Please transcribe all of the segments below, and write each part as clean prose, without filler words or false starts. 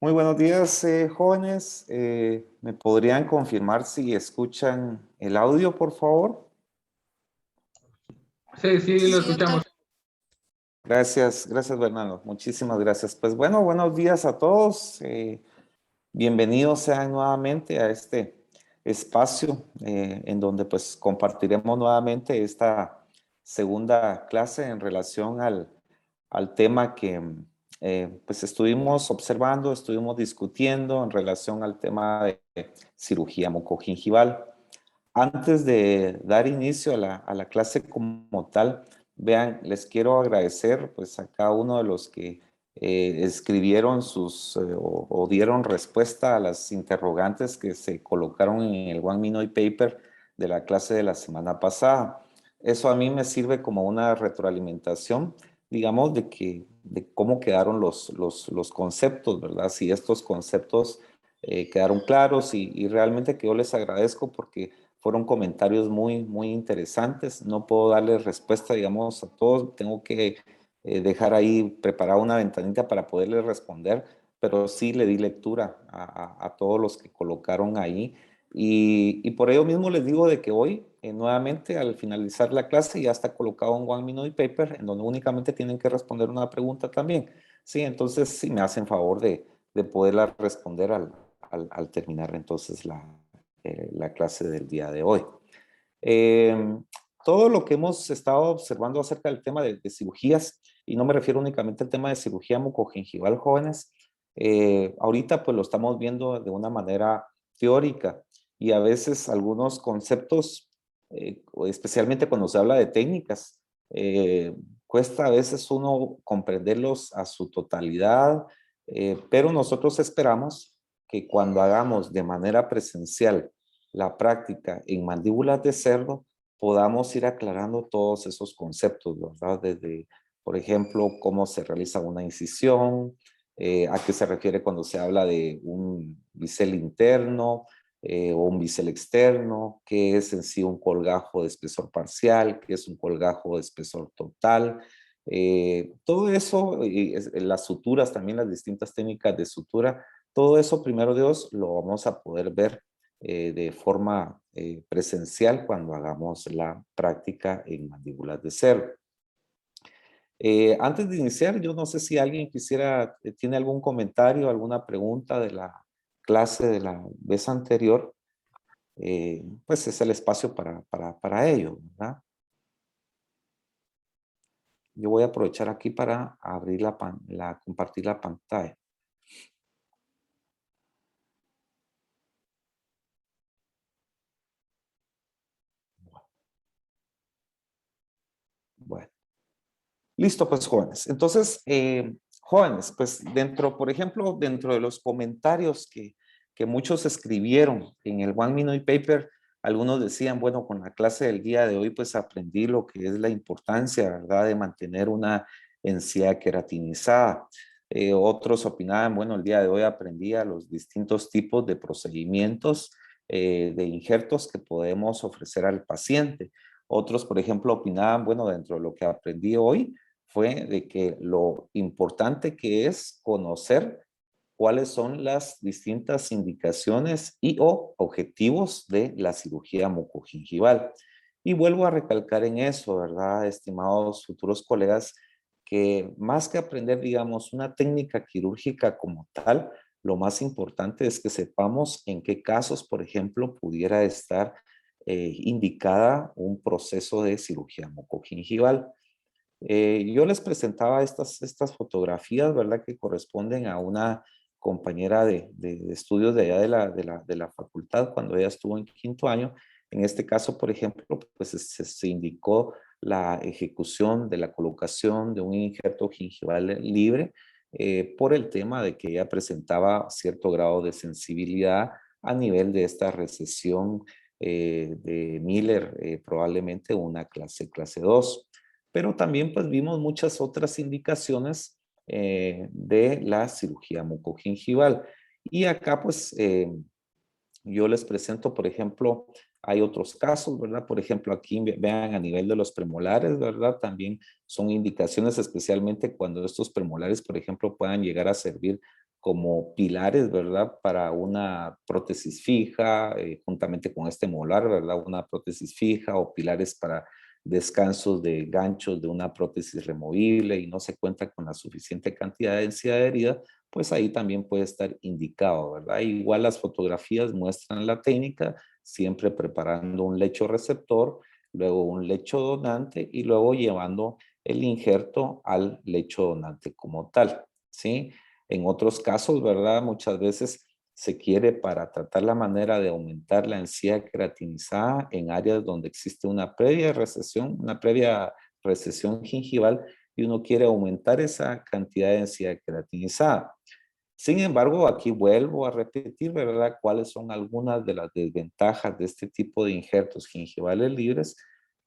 Muy buenos días, jóvenes. ¿Me podrían confirmar si escuchan el audio, por favor? Sí, sí, lo Sí, doctor. escuchamos. Gracias, gracias, Bernardo. Muchísimas gracias. Pues bueno, buenos días a todos. Bienvenidos sean nuevamente a este espacio en donde pues compartiremos nuevamente esta segunda clase en relación al tema que pues estuvimos observando, estuvimos discutiendo en relación al tema de cirugía mucogingival. Antes de dar inicio a la clase como tal, vean, les quiero agradecer pues a cada uno de los que escribieron o dieron respuesta a las interrogantes que se colocaron en el One Minute Paper de la clase de la semana pasada. Eso a mí me sirve como una retroalimentación, digamos, de cómo quedaron los conceptos, ¿verdad? Si estos conceptos quedaron claros y realmente que yo les agradezco porque fueron comentarios muy interesantes. No puedo darles respuesta, digamos, a todos. Tengo que dejar ahí preparada una ventanita para poderles responder, pero sí le di lectura a todos los que colocaron ahí. Y por ello mismo les digo de que hoy, nuevamente, al finalizar la clase, ya está colocado un One Minute Paper en donde únicamente tienen que responder una pregunta también. Sí, entonces sí me hacen favor de poderla responder al terminar entonces la clase del día de hoy. Eh, Todo lo que hemos estado observando acerca del tema de cirugías, y no me refiero únicamente al tema de cirugía mucogingival, jóvenes, ahorita pues lo estamos viendo de una manera teórica y a veces algunos conceptos, especialmente cuando se habla de técnicas, cuesta a veces uno comprenderlos a su totalidad, pero nosotros esperamos que cuando hagamos de manera presencial la práctica en mandíbulas de cerdo, podamos ir aclarando todos esos conceptos, ¿verdad? Desde, por ejemplo, cómo se realiza una incisión, a qué se refiere cuando se habla de un bisel interno o un bisel externo, qué es en sí un colgajo de espesor parcial, qué es un colgajo de espesor total. Todo eso, las suturas, también las distintas técnicas de sutura, todo eso, primero Dios, lo vamos a poder ver de forma presencial cuando hagamos la práctica en mandíbulas de cerdo. Antes de iniciar, yo no sé si alguien quisiera, tiene algún comentario, alguna pregunta de la clase de la vez anterior, pues es el espacio para ello, ¿verdad? Yo voy a aprovechar aquí para abrir compartir la pantalla. Bueno. Listo, pues jóvenes. Entonces, jóvenes, pues por ejemplo, dentro de los comentarios que muchos escribieron en el One Minute Paper, algunos decían, bueno, con la clase del día de hoy, pues aprendí lo que es la importancia, ¿verdad?, de mantener una encía queratinizada. Otros opinaban, bueno, el día de hoy aprendí a los distintos tipos de procedimientos de injertos que podemos ofrecer al paciente. Otros, por ejemplo, opinaban, bueno, dentro de lo que aprendí hoy, fue de que lo importante que es conocer cuáles son las distintas indicaciones y o objetivos de la cirugía mucogingival. Y vuelvo a recalcar en eso, ¿verdad, estimados futuros colegas? Que más que aprender, digamos, una técnica quirúrgica como tal, lo más importante es que sepamos en qué casos, por ejemplo, pudiera estar indicada un proceso de cirugía mucogingival. Yo les presentaba estas fotografías, ¿verdad? Que corresponden a una compañera de estudios de allá de la facultad cuando ella estuvo en quinto año. En este caso, por ejemplo, pues se indicó la ejecución de la colocación de un injerto gingival libre por el tema de que ella presentaba cierto grado de sensibilidad a nivel de esta recesión de Miller, probablemente una clase 2. Pero también pues vimos muchas otras indicaciones de la cirugía mucogingival. Y acá pues yo les presento, por ejemplo, Hay otros casos, ¿verdad? Por ejemplo, aquí vean a nivel de los premolares, ¿verdad? También son indicaciones, especialmente cuando estos premolares, por ejemplo, puedan llegar a servir como pilares, ¿verdad? Para una prótesis fija, juntamente con este molar, ¿verdad? Una prótesis fija o pilares para descansos de ganchos de una prótesis removible y no se cuenta con la suficiente cantidad de densidad adherida, pues ahí también puede estar indicado, ¿verdad? Igual las fotografías muestran la técnica, siempre preparando un lecho receptor, luego un lecho donante y luego llevando el injerto al lecho donante como tal, ¿sí? En otros casos, ¿verdad? Muchas veces se quiere para tratar la manera de aumentar la encía queratinizada en áreas donde existe una previa recesión gingival y uno quiere aumentar esa cantidad de encía queratinizada. Sin embargo, aquí vuelvo a repetir, ¿verdad? ¿Cuáles son algunas de las desventajas de este tipo de injertos gingivales libres?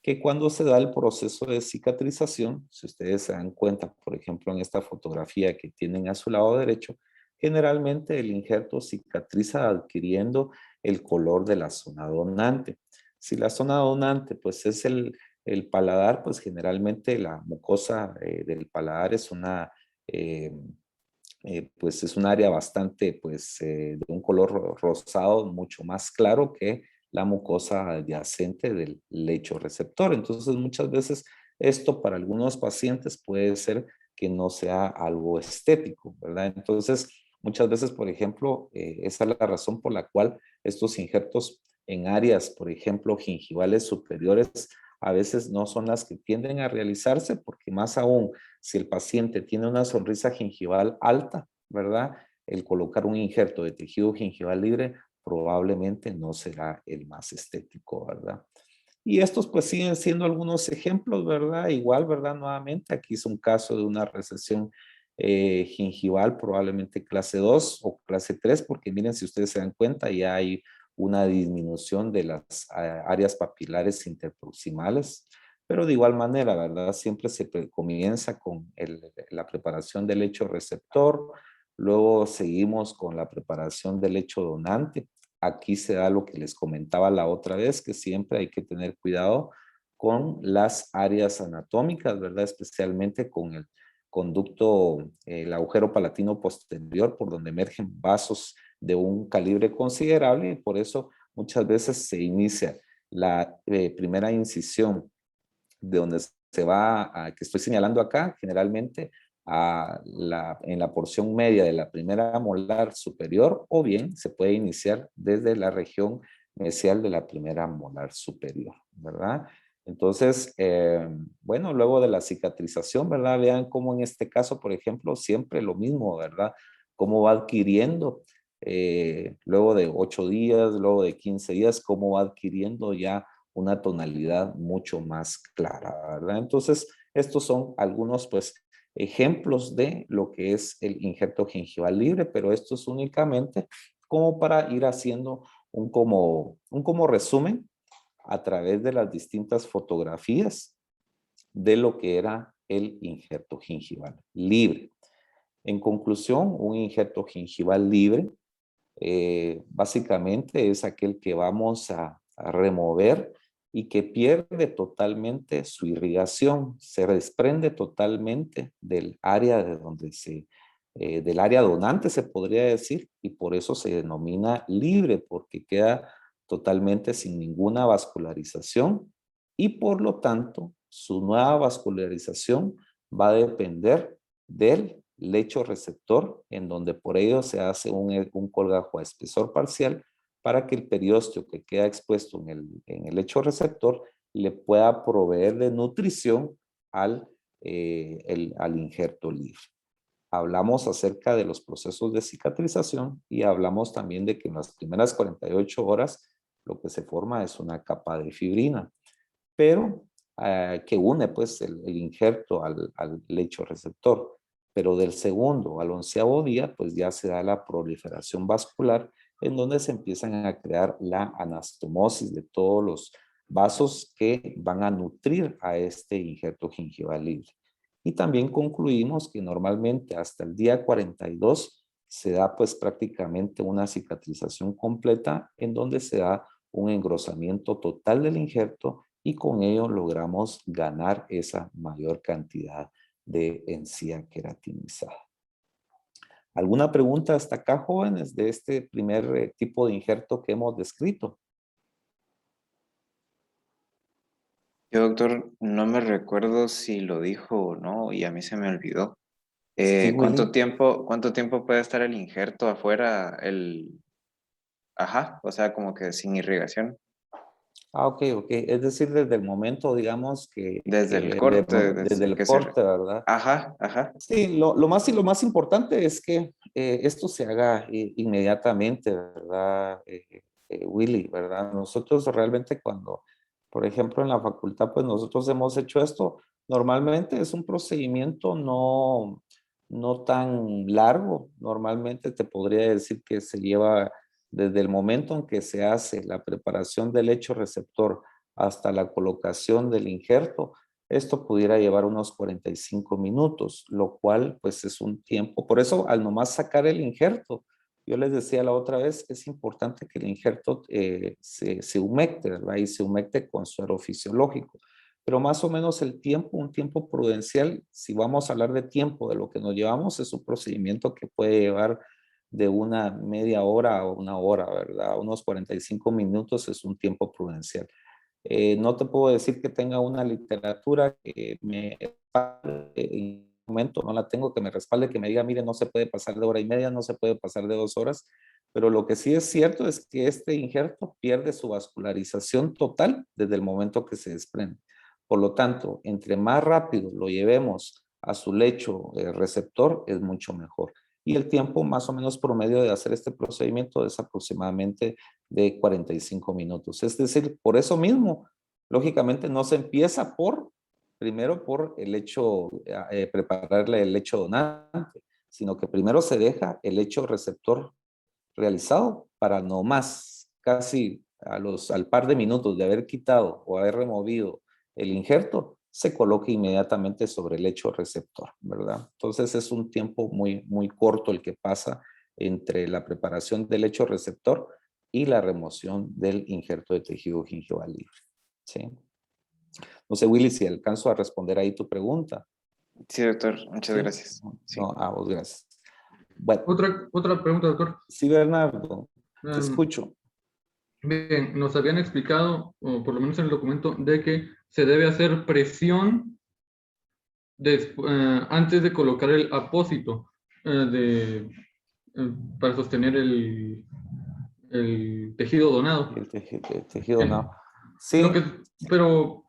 Que cuando se da el proceso de cicatrización, si ustedes se dan cuenta, por ejemplo, en esta fotografía que tienen a su lado derecho, generalmente el injerto cicatriza adquiriendo el color de la zona donante. Si la zona donante, pues es el paladar, pues generalmente la mucosa del paladar es una... pues es un área bastante, pues, de un color rosado mucho más claro que la mucosa adyacente del lecho receptor. Entonces, muchas veces esto para algunos pacientes puede ser que no sea algo estético, ¿verdad? Entonces, muchas veces, por ejemplo, esa es la razón por la cual estos injertos en áreas, por ejemplo, gingivales superiores, a veces no son las que tienden a realizarse, porque más aún, si el paciente tiene una sonrisa gingival alta, ¿verdad? El colocar un injerto de tejido gingival libre probablemente no será el más estético, ¿verdad? Y estos pues siguen siendo algunos ejemplos, ¿verdad? Igual, ¿verdad? Nuevamente, aquí es un caso de una recesión gingival, probablemente clase 2 o clase 3, porque miren, si ustedes se dan cuenta, ya hay una disminución de las áreas papilares interproximales, pero de igual manera, ¿verdad? Siempre se comienza con la preparación del lecho receptor, luego seguimos con la preparación del lecho donante. Aquí se da lo que les comentaba la otra vez, que siempre hay que tener cuidado con las áreas anatómicas, ¿verdad? Especialmente con el conducto, el agujero palatino posterior, por donde emergen vasos de un calibre considerable y por eso muchas veces se inicia la primera incisión de donde se va, que estoy señalando acá, generalmente en la porción media de la primera molar superior, o bien se puede iniciar desde la región mesial de la primera molar superior, ¿verdad? Entonces, bueno, luego de la cicatrización, ¿verdad? Vean cómo en este caso, por ejemplo, siempre lo mismo, ¿verdad? Cómo va adquiriendo, luego de 8 días, luego de 15 días, cómo va adquiriendo ya una tonalidad mucho más clara, ¿verdad? Entonces, estos son algunos, pues, ejemplos de lo que es el injerto gingival libre, pero esto es únicamente como para ir haciendo un como resumen a través de las distintas fotografías de lo que era el injerto gingival libre. En conclusión, un injerto gingival libre básicamente es aquel que vamos a remover y que pierde totalmente su irrigación, se desprende totalmente del área de donde del área donante se podría decir, y por eso se denomina libre, porque queda totalmente sin ninguna vascularización y por lo tanto su nueva vascularización va a depender del lecho receptor, en donde por ello se hace un colgajo a espesor parcial para que el periósteo que queda expuesto en el lecho receptor le pueda proveer de nutrición al injerto libre. Hablamos acerca de los procesos de cicatrización y hablamos también de que en las primeras 48 horas lo que se forma es una capa de fibrina, pero que une pues el injerto al lecho receptor. Pero del segundo al 11º día, pues ya se da la proliferación vascular, en donde se empiezan a crear la anastomosis de todos los vasos que van a nutrir a este injerto gingival libre. Y también concluimos que normalmente hasta el día 42 se da pues prácticamente una cicatrización completa en donde se da un engrosamiento total del injerto y con ello logramos ganar esa mayor cantidad de encía queratinizada. ¿Alguna pregunta hasta acá, jóvenes, de este primer tipo de injerto que hemos descrito? Yo, doctor, no me recuerdo si lo dijo o no y a mí se me olvidó. Sí, ¿Cuánto Willy. tiempo puede estar el injerto afuera? Ajá, o sea, como que sin irrigación. Ah, ok, ok. Es decir, desde el momento, digamos, Desde el corte, desde desde el que se... corte, ¿verdad? Ajá, ajá. Sí, lo más importante es que esto se haga inmediatamente, ¿verdad, Willy? ¿Verdad? Nosotros realmente cuando, por ejemplo, en la facultad, pues nosotros hemos hecho esto, normalmente es un procedimiento no tan largo, normalmente te podría decir que se lleva desde el momento en que se hace la preparación del lecho receptor hasta la colocación del injerto. Esto pudiera llevar unos 45 minutos, lo cual pues es un tiempo. Por eso al nomás sacar el injerto, yo les decía la otra vez, es importante que el injerto se humecte, ¿verdad? Y se humecte con suero fisiológico. Pero más o menos el tiempo, un tiempo prudencial, si vamos a hablar de tiempo, de lo que nos llevamos, es un procedimiento que puede llevar de una media hora a una hora, ¿verdad? Unos 45 minutos es un tiempo prudencial. No te puedo decir que tenga una literatura que me respalde en el momento, no la tengo, que me respalde, que me diga, mire, no se puede pasar de hora y media, no se puede pasar de 2 horas, pero lo que sí es cierto es que este injerto pierde su vascularización total desde el momento que se desprende. Por lo tanto, entre más rápido lo llevemos a su lecho receptor, es mucho mejor. Y el tiempo más o menos promedio de hacer este procedimiento es aproximadamente de 45 minutos. Es decir, por eso mismo, lógicamente no se empieza primero por el hecho, prepararle el lecho donante, sino que primero se deja el lecho receptor realizado para no más, casi al par de minutos de haber quitado o haber removido el injerto, se coloque inmediatamente sobre el lecho receptor, ¿verdad? Entonces es un tiempo muy, muy corto el que pasa entre la preparación del lecho receptor y la remoción del injerto de tejido gingival libre. ¿Sí? No sé, Willy, si alcanzo a responder ahí tu pregunta. Sí, doctor, muchas ¿Sí? gracias. Sí. No, a vos, gracias. Bueno, Otra pregunta, doctor. sí, Bernardo, te Em, escucho. Bien, nos habían explicado, o por lo menos en el documento, de que se debe hacer presión antes de colocar el apósito para sostener el tejido donado. El tejido, no. Lo que, Sí, pero,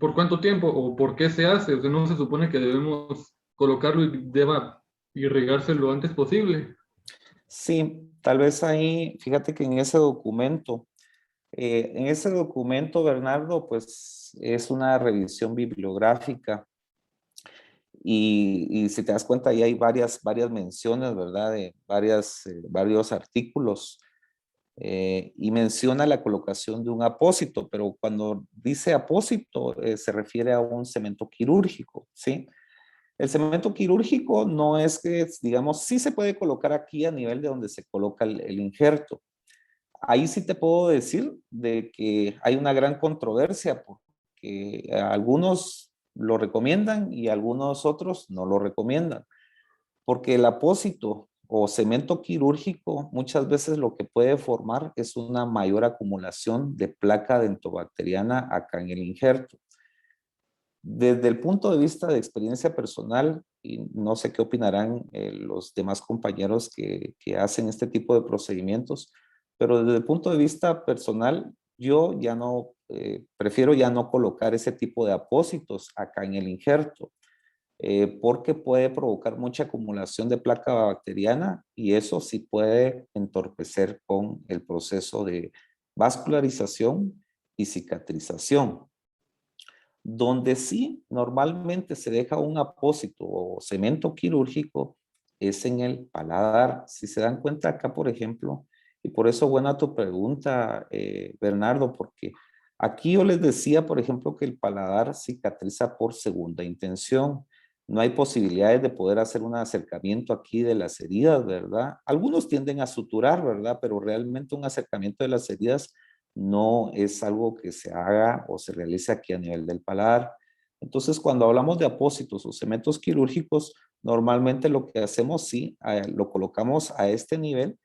¿por cuánto tiempo o por qué se hace? O sea, no se supone que debemos colocarlo y deba irrigarse lo antes posible. sí, tal vez ahí, fíjate que en ese documento, Bernardo, pues es una revisión bibliográfica y si te das cuenta, ahí hay varias menciones, ¿verdad? De varios artículos y menciona la colocación de un apósito, pero cuando dice apósito se refiere a un cemento quirúrgico, ¿sí? El cemento quirúrgico no es que, digamos, sí se puede colocar aquí a nivel de donde se coloca el injerto. Ahí sí te puedo decir de que hay una gran controversia porque algunos lo recomiendan y algunos otros no lo recomiendan. Porque el apósito o cemento quirúrgico muchas veces lo que puede formar es una mayor acumulación de placa dentobacteriana acá en el injerto. Desde el punto de vista de experiencia personal, y no sé qué opinarán los demás compañeros que hacen este tipo de procedimientos, pero desde el punto de vista personal, yo ya no, prefiero ya no colocar ese tipo de apósitos acá en el injerto, porque puede provocar mucha acumulación de placa bacteriana y eso sí puede entorpecer con el proceso de vascularización y cicatrización. Donde sí normalmente se deja un apósito o cemento quirúrgico es en el paladar. Si se dan cuenta acá, por ejemplo, y por eso buena tu pregunta, Bernardo, porque aquí yo les decía, por ejemplo, que el paladar cicatriza por segunda intención. No hay posibilidades de poder hacer un acercamiento aquí de las heridas, ¿verdad? Algunos tienden a suturar, ¿verdad? Pero realmente un acercamiento de las heridas no es algo que se haga o se realice aquí a nivel del paladar. Entonces, cuando hablamos de apósitos o cementos quirúrgicos, normalmente lo que hacemos, sí, lo colocamos a este nivel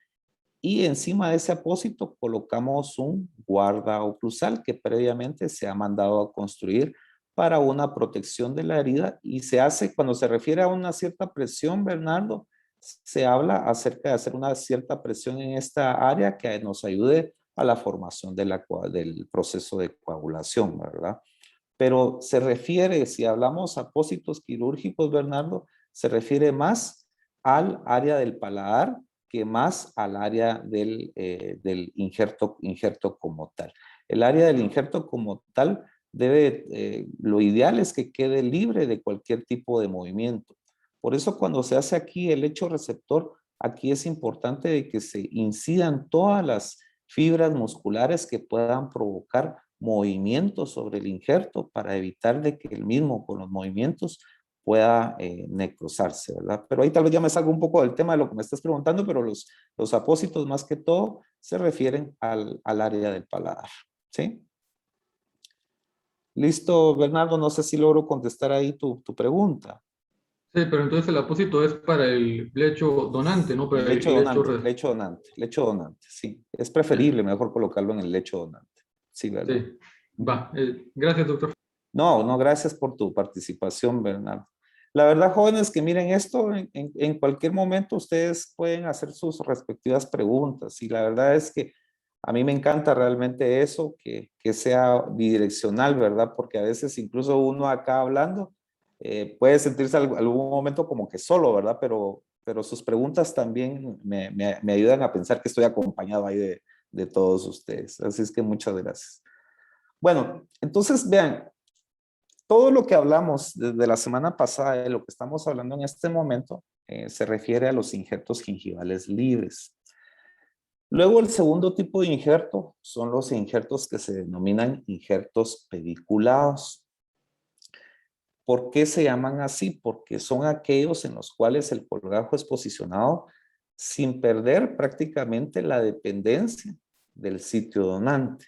y encima de ese apósito colocamos un guarda oclusal que previamente se ha mandado a construir para una protección de la herida y se hace, cuando se refiere a una cierta presión, Bernardo, se habla acerca de hacer una cierta presión en esta área que nos ayude a la formación de del proceso de coagulación, ¿verdad? Pero se refiere, si hablamos apósitos quirúrgicos, Bernardo, se refiere más al área del paladar que más al área del injerto como tal. El área del injerto como tal lo ideal es que quede libre de cualquier tipo de movimiento. Por eso cuando se hace aquí el lecho receptor, aquí es importante de que se incidan todas las fibras musculares que puedan provocar movimientos sobre el injerto para evitar de que el mismo con los movimientos pueda necrosarse, ¿verdad? Pero ahí tal vez ya me salgo un poco del tema de lo que me estás preguntando, pero los apósitos más que todo se refieren al área del paladar, ¿sí? Listo, Bernardo, no sé si logro contestar ahí tu pregunta. Sí, pero entonces el apósito es para el lecho donante, no para El el lecho lecho... donante, lecho donante, sí. Es preferible, mejor colocarlo en el lecho donante. Sí, ¿verdad? Sí, va. Gracias, doctor. No, no, gracias por tu participación, Bernardo. La verdad, jóvenes, que miren esto, en cualquier momento ustedes pueden hacer sus respectivas preguntas y la verdad es que a mí me encanta realmente eso, que sea bidireccional, ¿verdad? Porque a veces incluso uno acá hablando puede sentirse algún momento como que solo, ¿verdad? Pero sus preguntas también me ayudan a pensar que estoy acompañado ahí de todos ustedes. Así es que muchas gracias. Bueno, entonces vean, todo lo que hablamos desde la semana pasada, de lo que estamos hablando en este momento, se refiere a los injertos gingivales libres. Luego, el segundo tipo de injerto son los injertos que se denominan injertos pediculados. ¿Por qué se llaman así? Porque son aquellos en los cuales el colgajo es posicionado sin perder prácticamente la dependencia del sitio donante.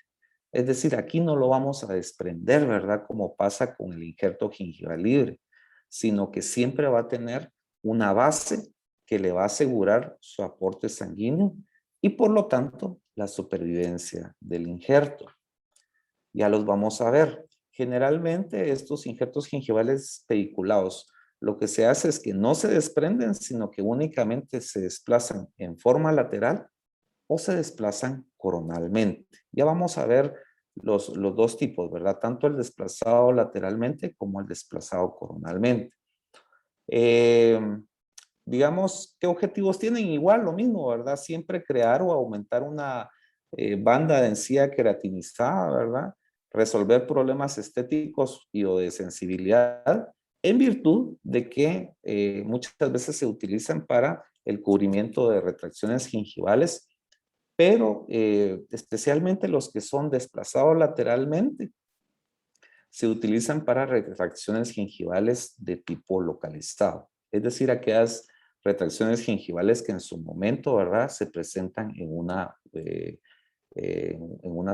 Es decir, aquí no lo vamos a desprender, ¿verdad? Como pasa con el injerto gingival libre, sino que siempre va a tener una base que le va a asegurar su aporte sanguíneo y por lo tanto la supervivencia del injerto. Ya los vamos a ver. Generalmente estos injertos gingivales pediculados, lo que se hace es que no se desprenden, sino que únicamente se desplazan en forma lateral o se desplazan coronalmente. Ya vamos a ver los dos tipos, ¿verdad? Tanto el desplazado lateralmente como el desplazado coronalmente. Digamos, ¿qué objetivos tienen? Igual, lo mismo, ¿verdad? Siempre crear o aumentar una banda de encía queratinizada, ¿verdad? Resolver problemas estéticos y o de sensibilidad en virtud de que muchas veces se utilizan para el cubrimiento de retracciones gingivales, pero especialmente los que son desplazados lateralmente se utilizan para retracciones gingivales de tipo localizado. Es decir, aquellas retracciones gingivales que en su momento, ¿verdad?, se presentan en una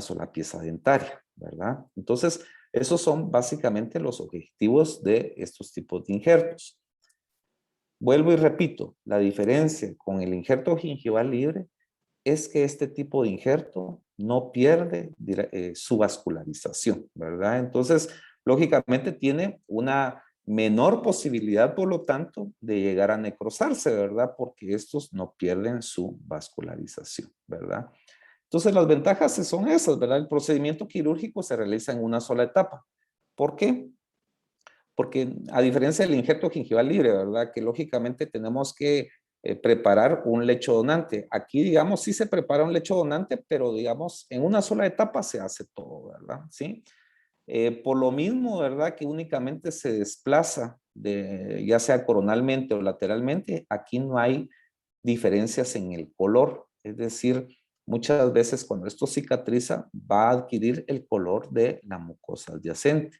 sola pieza dentaria, ¿verdad? Entonces, esos son básicamente los objetivos de estos tipos de injertos. Vuelvo y repito, la diferencia con el injerto gingival libre es que este tipo de injerto no pierde su vascularización, ¿verdad? Entonces, lógicamente tiene una menor posibilidad, por lo tanto, de llegar a necrosarse, ¿verdad? Porque estos no pierden su vascularización, ¿verdad? Entonces, las ventajas son esas, ¿verdad? El procedimiento quirúrgico se realiza en una sola etapa. ¿Por qué? Porque a diferencia del injerto gingival libre, ¿verdad? Que lógicamente tenemos que preparar un lecho donante. Aquí, digamos, sí se prepara un lecho donante, pero digamos, en una sola etapa se hace todo, ¿verdad? ¿Sí? Por lo mismo, ¿verdad? Que únicamente se desplaza, ya sea coronalmente o lateralmente, aquí no hay diferencias en el color. Es decir, muchas veces cuando esto cicatriza, va a adquirir el color de la mucosa adyacente.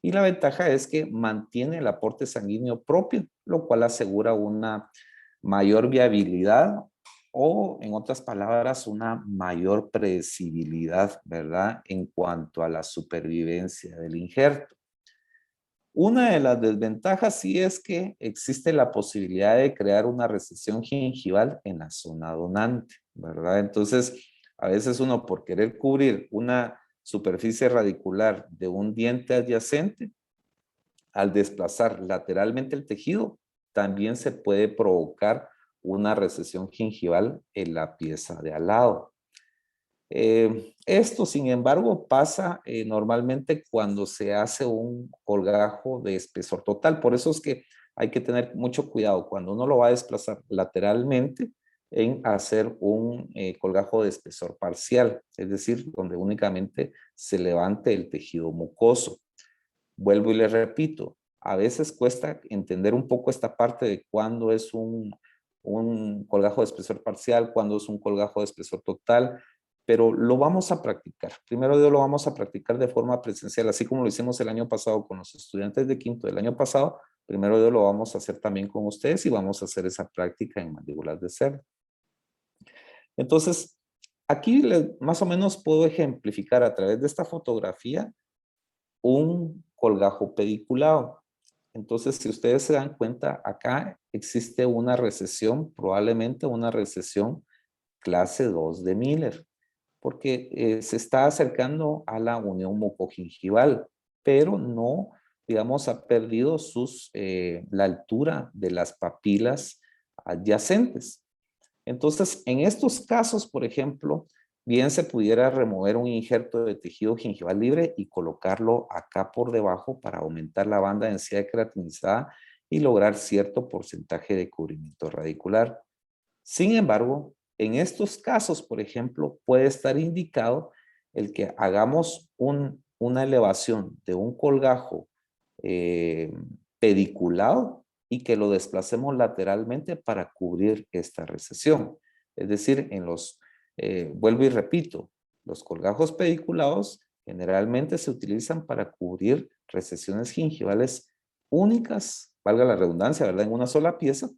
Y la ventaja es que mantiene el aporte sanguíneo propio, lo cual asegura una mayor viabilidad o en otras palabras, una mayor predecibilidad, ¿verdad? En cuanto a la supervivencia del injerto. Una de las desventajas sí es que existe la posibilidad de crear una recesión gingival en la zona donante, ¿verdad? Entonces, a veces uno por querer cubrir una superficie radicular de un diente adyacente, al desplazar lateralmente el tejido, también se puede provocar una recesión gingival en la pieza de al lado. Esto, sin embargo, pasa normalmente cuando se hace un colgajo de espesor total. Por eso es que hay que tener mucho cuidado cuando uno lo va a desplazar lateralmente en hacer un colgajo de espesor parcial, es decir, donde únicamente se levante el tejido mucoso. Vuelvo y les repito, a veces cuesta entender un poco esta parte de cuándo es un colgajo de espesor parcial, cuándo es un colgajo de espesor total, pero lo vamos a practicar. Primero lo vamos a practicar de forma presencial, así como lo hicimos el año pasado con los estudiantes de quinto del año pasado. Primero lo vamos a hacer también con ustedes y vamos a hacer esa práctica en mandíbulas de cerdo. Entonces, aquí más o menos puedo ejemplificar a través de esta fotografía un colgajo pediculado. Entonces, si ustedes se dan cuenta, acá existe una recesión, probablemente una recesión clase 2 de Miller, porque se está acercando a la unión mucogingival, pero no, digamos, ha perdido la altura de las papilas adyacentes. Entonces, en estos casos, por ejemplo, bien se pudiera remover un injerto de tejido gingival libre y colocarlo acá por debajo para aumentar la banda de densidad queratinizada y lograr cierto porcentaje de cubrimiento radicular. Sin embargo, en estos casos, por ejemplo, puede estar indicado el que hagamos una elevación de un colgajo pediculado y que lo desplacemos lateralmente para cubrir esta recesión. Es decir, vuelvo y repito, los colgajos pediculados generalmente se utilizan para cubrir recesiones gingivales únicas, valga la redundancia, ¿verdad? En una sola pieza,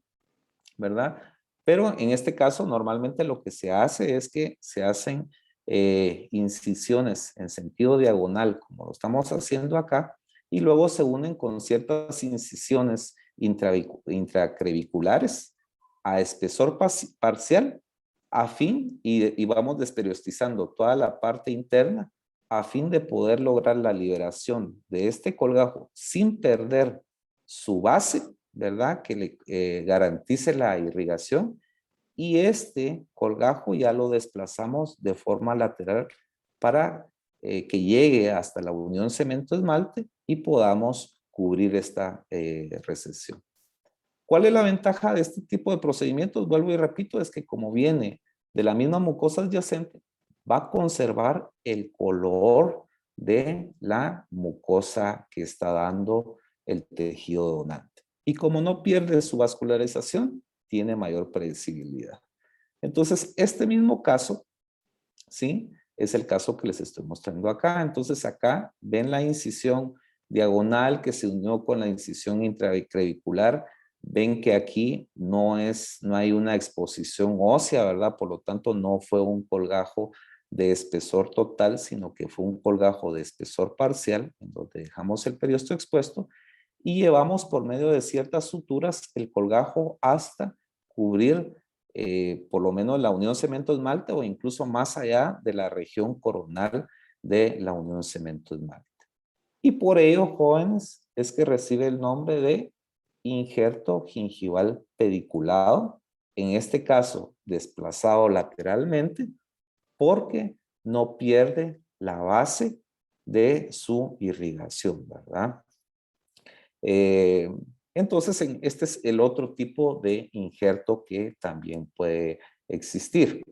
¿verdad? Pero en este caso, normalmente lo que se hace es que se hacen incisiones en sentido diagonal, como lo estamos haciendo acá, y luego se unen con ciertas incisiones intracreviculares a espesor parcial y vamos desperiostizando toda la parte interna a fin de poder lograr la liberación de este colgajo sin perder su base, ¿verdad? Que le garantice la irrigación, y este colgajo ya lo desplazamos de forma lateral para que llegue hasta la unión cemento-esmalte y podamos cubrir esta recesión. ¿Cuál es la ventaja de este tipo de procedimientos? Vuelvo y repito, es que como viene de la misma mucosa adyacente, va a conservar el color de la mucosa que está dando el tejido donante. Y como no pierde su vascularización, tiene mayor predecibilidad. Entonces, este mismo caso, ¿sí? Es el caso que les estoy mostrando acá. Entonces, acá ven la incisión diagonal que se unió con la incisión intracrevicular. Ven que aquí no hay una exposición ósea, ¿verdad? Por lo tanto, no fue un colgajo de espesor total, sino que fue un colgajo de espesor parcial, en donde dejamos el periósteo expuesto y llevamos por medio de ciertas suturas el colgajo hasta cubrir por lo menos la unión cemento-esmalte o incluso más allá de la región coronal de la unión cemento-esmalte. Y por ello, jóvenes, es que recibe el nombre de injerto gingival pediculado, en este caso desplazado lateralmente, porque no pierde la base de su irrigación, ¿verdad? Entonces, este es el otro tipo de injerto que también puede existir.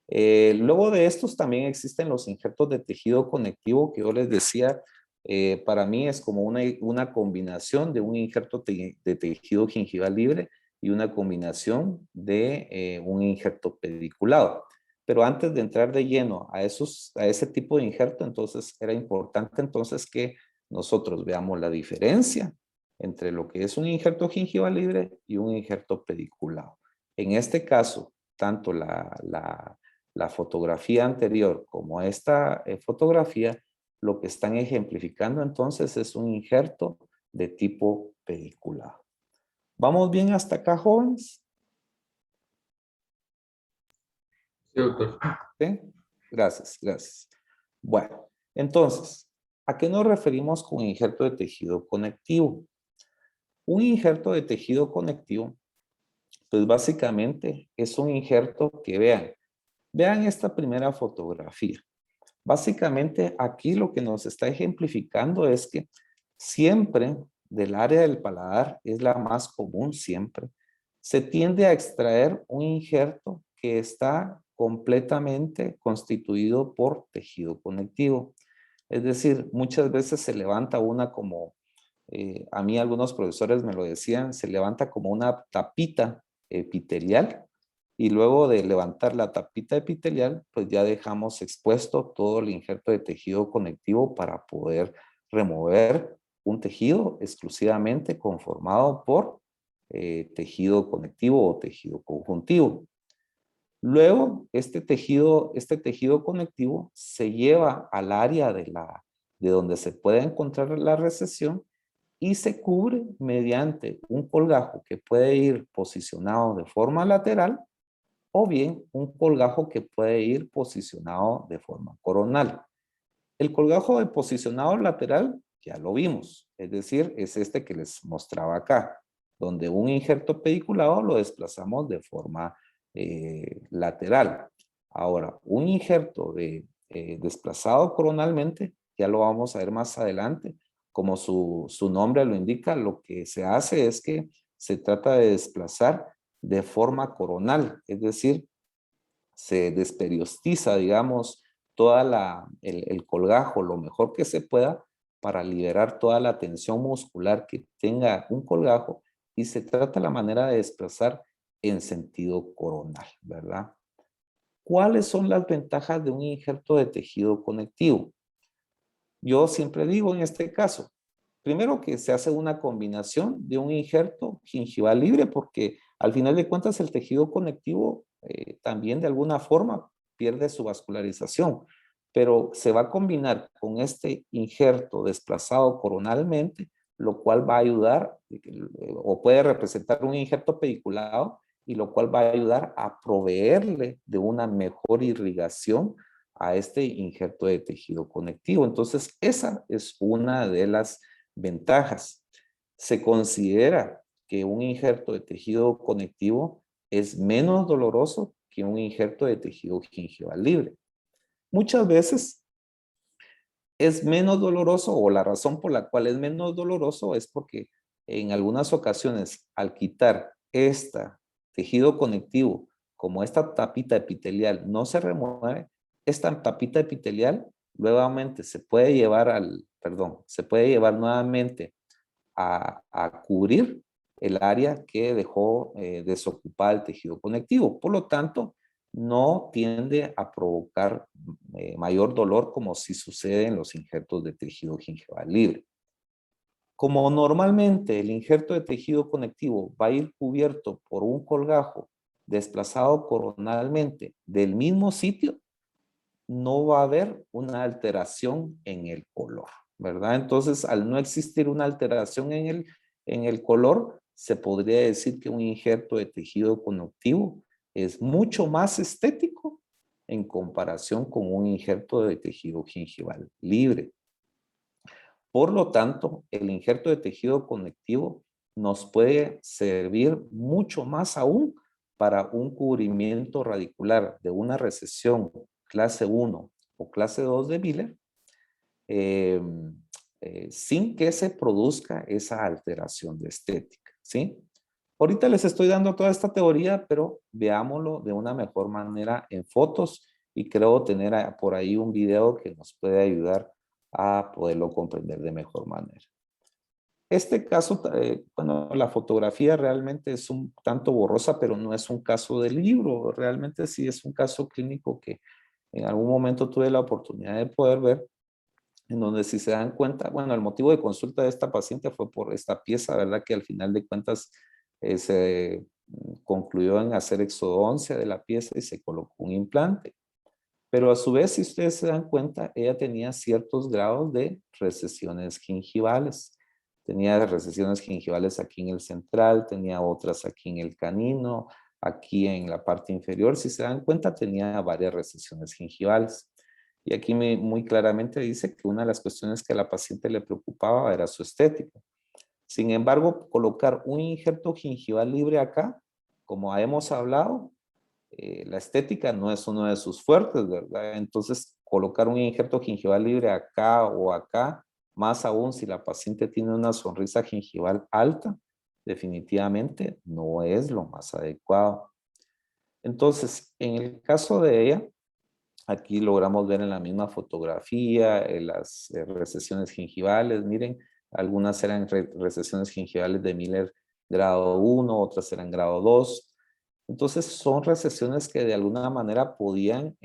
Luego de estos también existen los injertos de tejido conectivo que yo les decía, para mí es como una combinación de un injerto de tejido gingival libre y una combinación de un injerto pediculado. Pero antes de entrar de lleno a ese tipo de injerto, entonces era importante entonces que nosotros veamos la diferencia entre lo que es un injerto gingival libre y un injerto pediculado. En este caso, tanto la fotografía anterior como esta fotografía, lo que están ejemplificando entonces es un injerto de tipo pediculado. ¿Vamos bien hasta acá, jóvenes? Sí, doctor. ¿Sí? Gracias, gracias. Bueno, entonces, ¿a qué nos referimos con injerto de tejido conectivo? Un injerto de tejido conectivo, pues básicamente es un injerto que vean esta primera fotografía. Básicamente aquí lo que nos está ejemplificando es que siempre del área del paladar, es la más común siempre, se tiende a extraer un injerto que está completamente constituido por tejido conectivo. Es decir, muchas veces se levanta una como, a mí algunos profesores me lo decían, se levanta como una tapita epitelial y luego de levantar la tapita epitelial, pues ya dejamos expuesto todo el injerto de tejido conectivo para poder remover un tejido exclusivamente conformado por tejido conectivo o tejido conjuntivo. Luego, este tejido conectivo se lleva al área de donde se puede encontrar la recesión y se cubre mediante un colgajo que puede ir posicionado de forma lateral o bien un colgajo que puede ir posicionado de forma coronal. El colgajo de posicionado lateral ya lo vimos, es decir, es este que les mostraba acá, donde un injerto pediculado lo desplazamos de forma lateral. Ahora, un injerto desplazado coronalmente, ya lo vamos a ver más adelante, como su nombre lo indica, lo que se hace es que se trata de desplazar de forma coronal, es decir, se desperiostiza, digamos, toda el colgajo lo mejor que se pueda para liberar toda la tensión muscular que tenga un colgajo y se trata la manera de desplazar en sentido coronal, ¿verdad? ¿Cuáles son las ventajas de un injerto de tejido conectivo? Yo siempre digo en este caso, primero que se hace una combinación de un injerto gingival libre porque al final de cuentas el tejido conectivo también de alguna forma pierde su vascularización, pero se va a combinar con este injerto desplazado coronalmente, lo cual va a ayudar o puede representar un injerto pediculado y lo cual va a ayudar a proveerle de una mejor irrigación a este injerto de tejido conectivo. Entonces, esa es una de las ventajas. Se considera que un injerto de tejido conectivo es menos doloroso que un injerto de tejido gingival libre. Muchas veces es menos doloroso o la razón por la cual es menos doloroso es porque en algunas ocasiones al quitar este tejido conectivo, como esta tapita epitelial no se remueve, esta tapita epitelial nuevamente se puede llevar se puede llevar nuevamente a cubrir el área que dejó desocupada el tejido conectivo. Por lo tanto, no tiende a provocar mayor dolor como si sucede en los injertos de tejido gingival libre. Como normalmente el injerto de tejido conectivo va a ir cubierto por un colgajo desplazado coronalmente del mismo sitio, no va a haber una alteración en el color, ¿verdad? Entonces, al no existir una alteración en el color, se podría decir que un injerto de tejido conectivo es mucho más estético en comparación con un injerto de tejido gingival libre. Por lo tanto, el injerto de tejido conectivo nos puede servir mucho más aún para un cubrimiento radicular de una recesión clase 1 o clase 2 de Miller sin que se produzca esa alteración de estética, ¿sí? Ahorita les estoy dando toda esta teoría, pero veámoslo de una mejor manera en fotos y creo tener por ahí un video que nos puede ayudar a poderlo comprender de mejor manera. Este caso, bueno, la fotografía realmente es un tanto borrosa, pero no es un caso del libro. Realmente sí es un caso clínico que en algún momento tuve la oportunidad de poder ver, en donde si se dan cuenta, bueno, el motivo de consulta de esta paciente fue por esta pieza, ¿verdad? Que al final de cuentas concluyó en hacer exodoncia de la pieza y se colocó un implante. Pero a su vez, si ustedes se dan cuenta, ella tenía ciertos grados de recesiones gingivales. Tenía recesiones gingivales aquí en el central, tenía otras aquí en el canino, aquí en la parte inferior. Si se dan cuenta, tenía varias recesiones gingivales. Y aquí muy claramente dice que una de las cuestiones que a la paciente le preocupaba era su estética. Sin embargo, colocar un injerto gingival libre acá, como hemos hablado, la estética no es uno de sus fuertes, ¿verdad? Entonces, colocar un injerto gingival libre acá o acá, más aún si la paciente tiene una sonrisa gingival alta, definitivamente no es lo más adecuado. Entonces, en el caso de ella, aquí logramos ver en la misma fotografía las recesiones gingivales. Miren, algunas eran recesiones gingivales de Miller grado 1, otras eran grado 2. Entonces son recesiones que de alguna manera podían,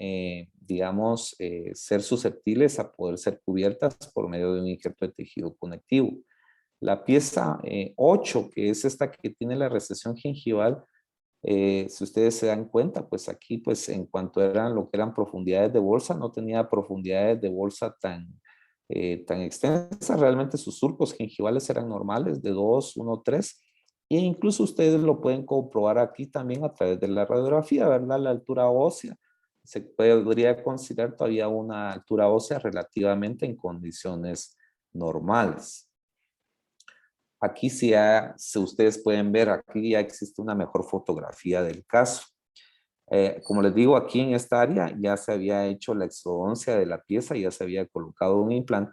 digamos, ser susceptibles a poder ser cubiertas por medio de un injerto de tejido conectivo. La pieza 8, que es esta que tiene la recesión gingival, si ustedes se dan cuenta, pues aquí, pues en cuanto eran lo que eran profundidades de bolsa, no tenía profundidades de bolsa tan extensas. Realmente sus surcos gingivales eran normales, de 2, 1, 3. E incluso ustedes lo pueden comprobar aquí también a través de la radiografía, ¿verdad? La altura ósea. Se podría considerar todavía una altura ósea relativamente en condiciones normales. Aquí sí si ustedes pueden ver, aquí ya existe una mejor fotografía del caso. Como les digo, aquí en esta área ya se había hecho la exodoncia de la pieza, ya se había colocado un implante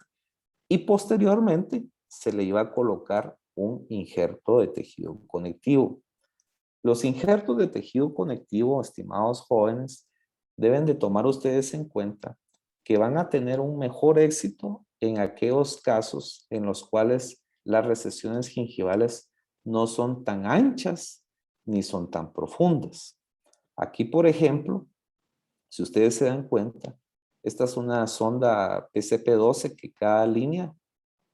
y posteriormente se le iba a colocar un injerto de tejido conectivo. Los injertos de tejido conectivo, estimados jóvenes, deben de tomar ustedes en cuenta que van a tener un mejor éxito en aquellos casos en los cuales las recesiones gingivales no son tan anchas ni son tan profundas. Aquí, por ejemplo, si ustedes se dan cuenta, esta es una sonda PCP-12 que cada línea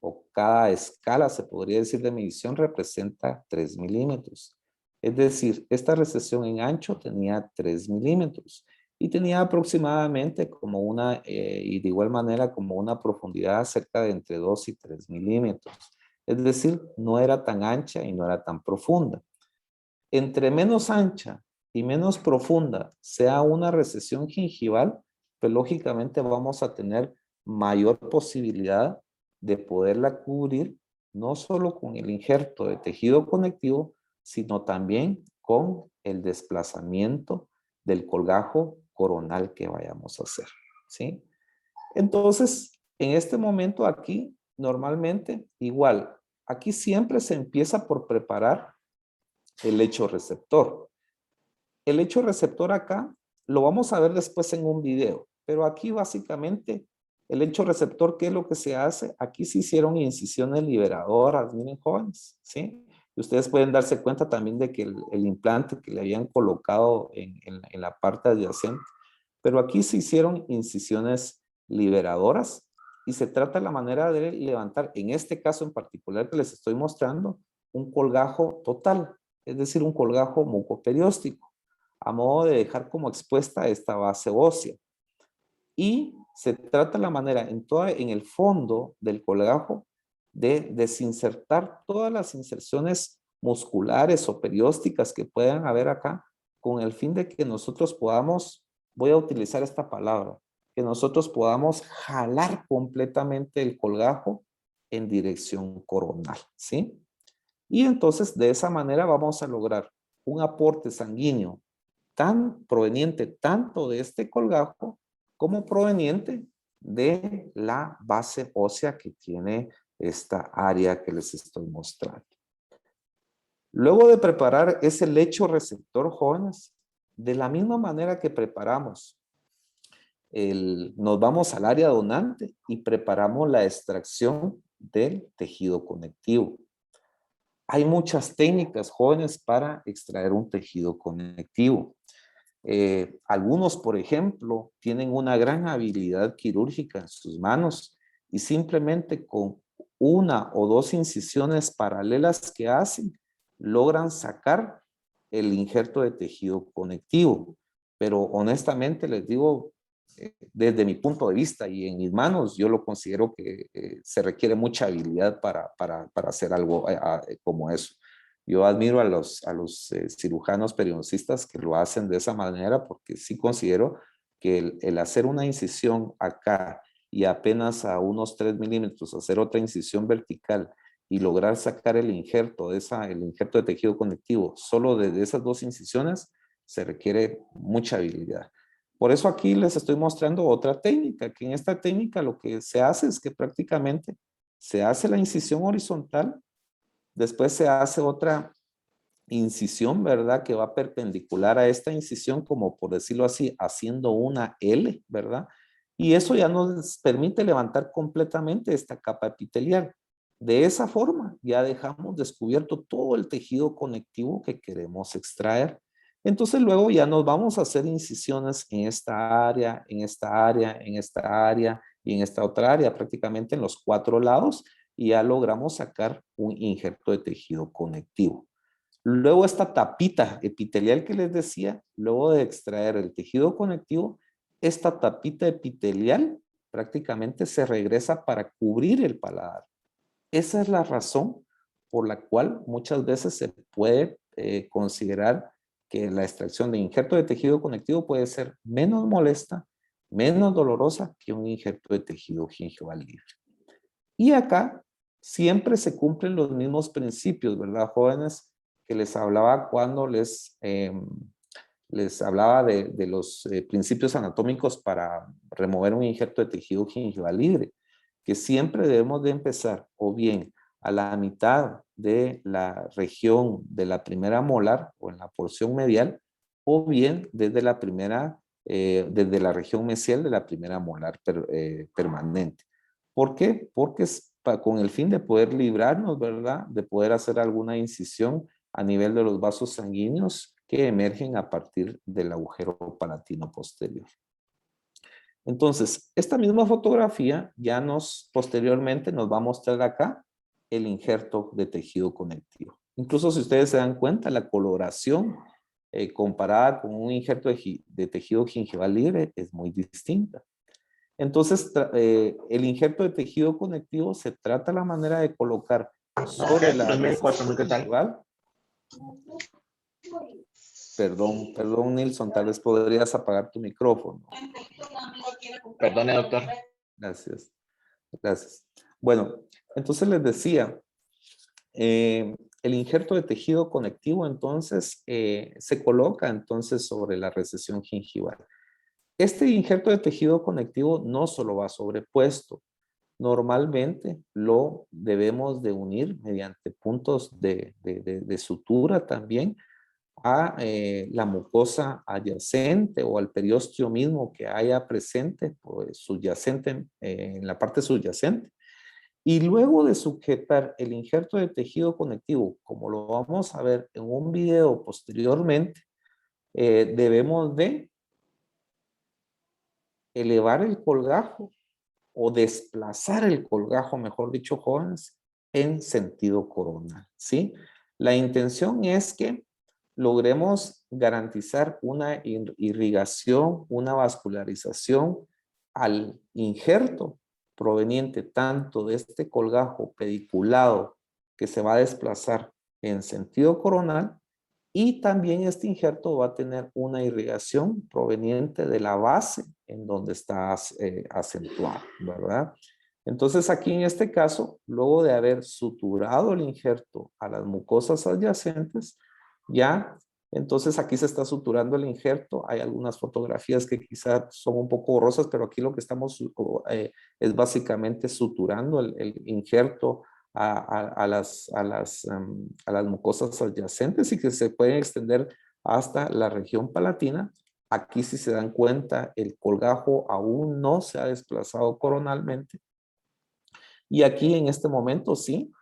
o cada escala, se podría decir, de medición representa 3 milímetros. Es decir, esta recesión en ancho tenía 3 milímetros y tenía aproximadamente como y de igual manera como una profundidad cerca de entre 2 y 3 milímetros. Es decir, no era tan ancha y no era tan profunda. Entre menos ancha y menos profunda sea una recesión gingival, pues lógicamente vamos a tener mayor posibilidad de poderla cubrir no solo con el injerto de tejido conectivo, sino también con el desplazamiento del colgajo coronal que vayamos a hacer, ¿sí? Entonces, en este momento aquí, normalmente, igual, aquí siempre se empieza por preparar el lecho receptor. El lecho receptor acá lo vamos a ver después en un video, pero aquí básicamente el lecho receptor, ¿qué es lo que se hace? Aquí se hicieron incisiones liberadoras, miren jóvenes, ¿sí? Y ustedes pueden darse cuenta también de que el implante que le habían colocado en la parte adyacente, pero aquí se hicieron incisiones liberadoras y se trata la manera de levantar, en este caso en particular que les estoy mostrando, un colgajo total, es decir, un colgajo mucoperióstico, a modo de dejar como expuesta esta base ósea. Y se trata la manera en el fondo del colgajo de desinsertar todas las inserciones musculares o periósticas que puedan haber acá, con el fin de que nosotros podamos, voy a utilizar esta palabra, que nosotros podamos jalar completamente el colgajo en dirección coronal, ¿sí? Y entonces de esa manera vamos a lograr un aporte sanguíneo tan proveniente tanto de este colgajo como proveniente de la base ósea que tiene esta área que les estoy mostrando. Luego de preparar ese lecho receptor, jóvenes, de la misma manera que preparamos, nos vamos al área donante y preparamos la extracción del tejido conectivo. Hay muchas técnicas, jóvenes, para extraer un tejido conectivo. Algunos, por ejemplo, tienen una gran habilidad quirúrgica en sus manos y simplemente con 1 o 2 incisiones paralelas que hacen, logran sacar el injerto de tejido conectivo. Pero honestamente les digo, desde mi punto de vista y en mis manos, yo lo considero que se requiere mucha habilidad para hacer algo como eso. Yo admiro a los cirujanos periodoncistas que lo hacen de esa manera, porque sí considero que el hacer una incisión acá y apenas a unos 3 milímetros hacer otra incisión vertical y lograr sacar el injerto de tejido conectivo solo de esas 2 incisiones, se requiere mucha habilidad. Por eso aquí les estoy mostrando otra técnica, que en esta técnica lo que se hace es que prácticamente se hace la incisión horizontal, después se hace otra incisión, ¿verdad? Que va perpendicular a esta incisión, como por decirlo así, haciendo una L, ¿verdad? Y eso ya nos permite levantar completamente esta capa epitelial. De esa forma ya dejamos descubierto todo el tejido conectivo que queremos extraer. Entonces luego ya nos vamos a hacer incisiones en esta área, en esta área, en esta área y en esta otra área, prácticamente en los 4 lados, y ya logramos sacar un injerto de tejido conectivo. Luego esta tapita epitelial que les decía, luego de extraer el tejido conectivo, esta tapita epitelial prácticamente se regresa para cubrir el paladar. Esa es la razón por la cual muchas veces se puede considerar que la extracción de injerto de tejido conectivo puede ser menos molesta, menos dolorosa que un injerto de tejido gingival libre. Y acá siempre se cumplen los mismos principios, ¿verdad, jóvenes? Que les hablaba cuando les hablaba de los principios anatómicos para remover un injerto de tejido gingival libre, que siempre debemos de empezar o bien a la mitad de la región de la primera molar o en la porción medial, o bien desde la región mesial de la primera molar permanente. ¿Por qué? Porque es con el fin de poder librarnos, ¿verdad? De poder hacer alguna incisión a nivel de los vasos sanguíneos que emergen a partir del agujero palatino posterior. Entonces, esta misma fotografía ya posteriormente nos va a mostrar acá el injerto de tejido conectivo. Incluso si ustedes se dan cuenta, la coloración comparada con un injerto de tejido gingival libre es muy distinta. Entonces, el injerto de tejido conectivo se trata la manera de colocar sobre la recesión gingival. Perdón, Nilson, tal vez podrías apagar tu micrófono. Perdone, doctor. Gracias. Bueno, entonces les decía, el injerto de tejido conectivo entonces se coloca entonces sobre la recesión gingival. Este injerto de tejido conectivo no solo va sobrepuesto, normalmente lo debemos de unir mediante puntos de sutura también a la mucosa adyacente o al periósteo mismo que haya presente, pues, subyacente, en la parte subyacente. Y luego de sujetar el injerto de tejido conectivo, como lo vamos a ver en un video posteriormente, debemos de elevar el colgajo o desplazar el colgajo, mejor dicho, jóvenes, en sentido coronal, ¿sí? La intención es que logremos garantizar una irrigación, una vascularización al injerto proveniente tanto de este colgajo pediculado que se va a desplazar en sentido coronal, y también este injerto va a tener una irrigación proveniente de la base en donde está acentuado, ¿verdad? Entonces aquí en este caso, luego de haber suturado el injerto a las mucosas adyacentes, ya, entonces aquí se está suturando el injerto. Hay algunas fotografías que quizás son un poco borrosas, pero aquí lo que estamos es básicamente suturando el injerto a las mucosas adyacentes y que se pueden extender hasta la región palatina. Aquí, si se dan cuenta, el colgajo aún no se ha desplazado coronalmente. Y aquí en este momento sí,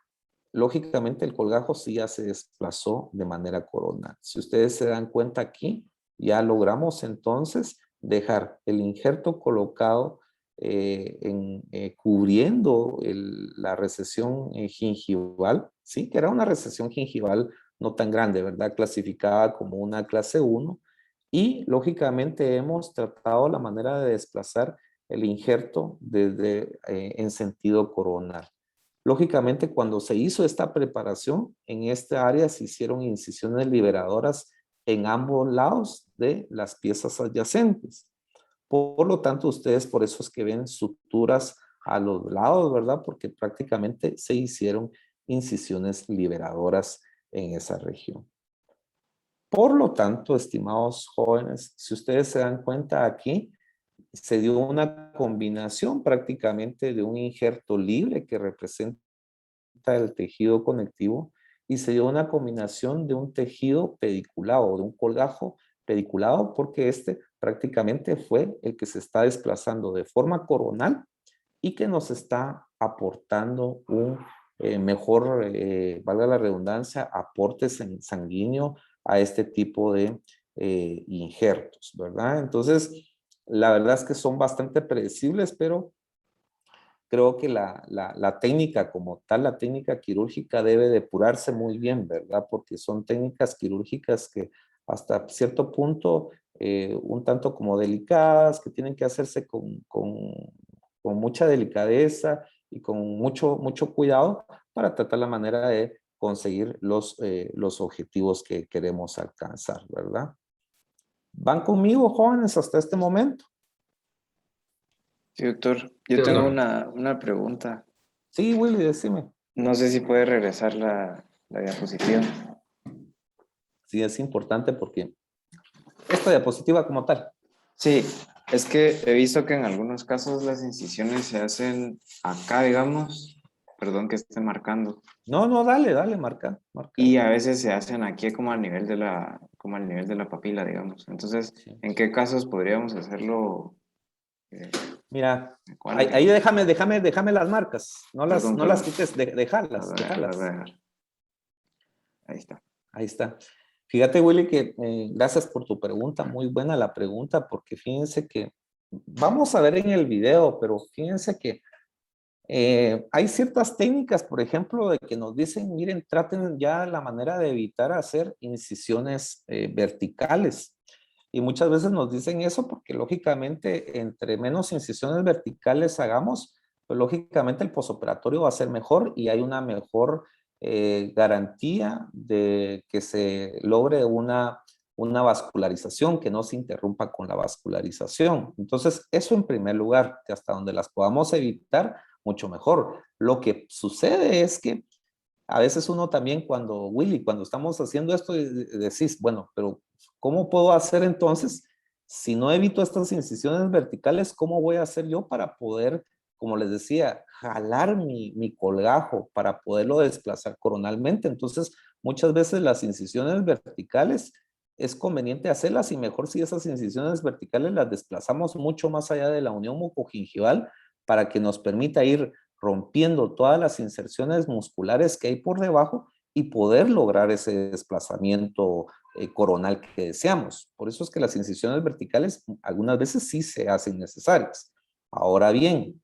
lógicamente el colgajo sí ya se desplazó de manera coronal. Si ustedes se dan cuenta aquí, ya logramos entonces dejar el injerto colocado cubriendo la recesión gingival, ¿sí? Que era una recesión gingival no tan grande, ¿verdad? Clasificada como una clase 1. Y lógicamente hemos tratado la manera de desplazar el injerto desde en sentido coronal. Lógicamente, cuando se hizo esta preparación, en esta área se hicieron incisiones liberadoras en ambos lados de las piezas adyacentes. Por lo tanto, ustedes por eso es que ven suturas a los lados, ¿verdad? Porque prácticamente se hicieron incisiones liberadoras en esa región. Por lo tanto, estimados jóvenes, si ustedes se dan cuenta aquí, se dio una combinación prácticamente de un injerto libre que representa el tejido conectivo y se dio una combinación de un tejido pediculado, de un colgajo pediculado, porque este prácticamente fue el que se está desplazando de forma coronal y que nos está aportando un mejor, valga la redundancia, aporte sanguíneo a este tipo de injertos, ¿verdad? Entonces, la verdad es que son bastante predecibles, pero creo que la técnica como tal, la técnica quirúrgica debe depurarse muy bien, ¿verdad? Porque son técnicas quirúrgicas que hasta cierto punto un tanto como delicadas, que tienen que hacerse con mucha delicadeza y con mucho cuidado para tratar la manera de conseguir los objetivos que queremos alcanzar, ¿verdad? ¿Van conmigo, jóvenes, hasta este momento? Sí, doctor. Sí, Yo tengo doctor. una pregunta. Sí, Willy, decime. No sé si puede regresar la diapositiva. Sí, es importante porque esta diapositiva como tal. Sí, es que he visto que en algunos casos las incisiones se hacen acá, digamos. Perdón que esté marcando. No, no, dale, marca. Y a veces se hacen aquí como al nivel como al nivel de la papila, digamos. Entonces, Sí. ¿en qué casos podríamos hacerlo? eh, Mira, ¿Cuáles, ahí digamos? déjame las marcas. Perdón, No las perdón. quites, Las déjalas. voy a dejar. Ahí está. Ahí está. Fíjate, Willy, que gracias por tu pregunta. Muy buena la pregunta, porque fíjense que vamos a ver en el video, pero fíjense que hay ciertas técnicas, por ejemplo, de que nos dicen, miren, traten ya la manera de evitar hacer incisiones verticales. Y muchas veces nos dicen eso porque lógicamente entre menos incisiones verticales hagamos, pues lógicamente el posoperatorio va a ser mejor y hay una mejor garantía de que se logre una vascularización, que no se interrumpa con la vascularización. Entonces, eso en primer lugar, que hasta donde las podamos evitar, mucho mejor. Lo que sucede es que a veces uno también cuando estamos haciendo esto, decís, bueno, pero ¿cómo puedo hacer entonces? Si no evito estas incisiones verticales, ¿cómo voy a hacer yo para poder, como les decía, jalar mi colgajo para poderlo desplazar coronalmente? Entonces, muchas veces las incisiones verticales es conveniente hacerlas y mejor si esas incisiones verticales las desplazamos mucho más allá de la unión mucogingival para que nos permita ir rompiendo todas las inserciones musculares que hay por debajo y poder lograr ese desplazamiento coronal que deseamos. Por eso es que las incisiones verticales algunas veces sí se hacen necesarias. Ahora bien,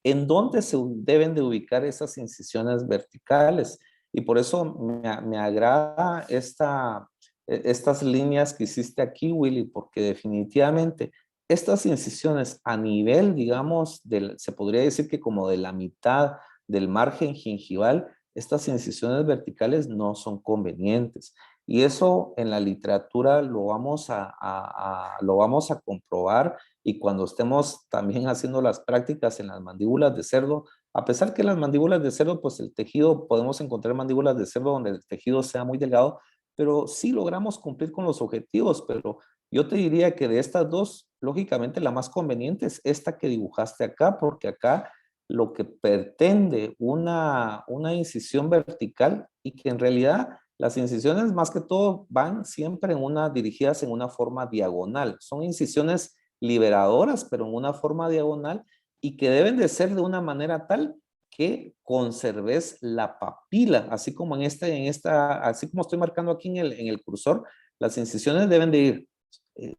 ¿en dónde se deben de ubicar esas incisiones verticales? Y por eso me agrada estas líneas que hiciste aquí, Willy, porque definitivamente estas incisiones a nivel, digamos, se podría decir que como de la mitad del margen gingival, estas incisiones verticales no son convenientes. Y eso en la literatura lo vamos a comprobar y cuando estemos también haciendo las prácticas en las mandíbulas de cerdo, a pesar que las mandíbulas de cerdo, pues el tejido, podemos encontrar mandíbulas de cerdo donde el tejido sea muy delgado, pero sí logramos cumplir con los objetivos, pero yo te diría que de estas dos, lógicamente la más conveniente es esta que dibujaste acá, porque acá lo que pretende una incisión vertical y que en realidad las incisiones más que todo van siempre dirigidas en una forma diagonal. Son incisiones liberadoras, pero en una forma diagonal y que deben de ser de una manera tal que conserves la papila, así como así como estoy marcando aquí en el cursor, las incisiones deben de ir,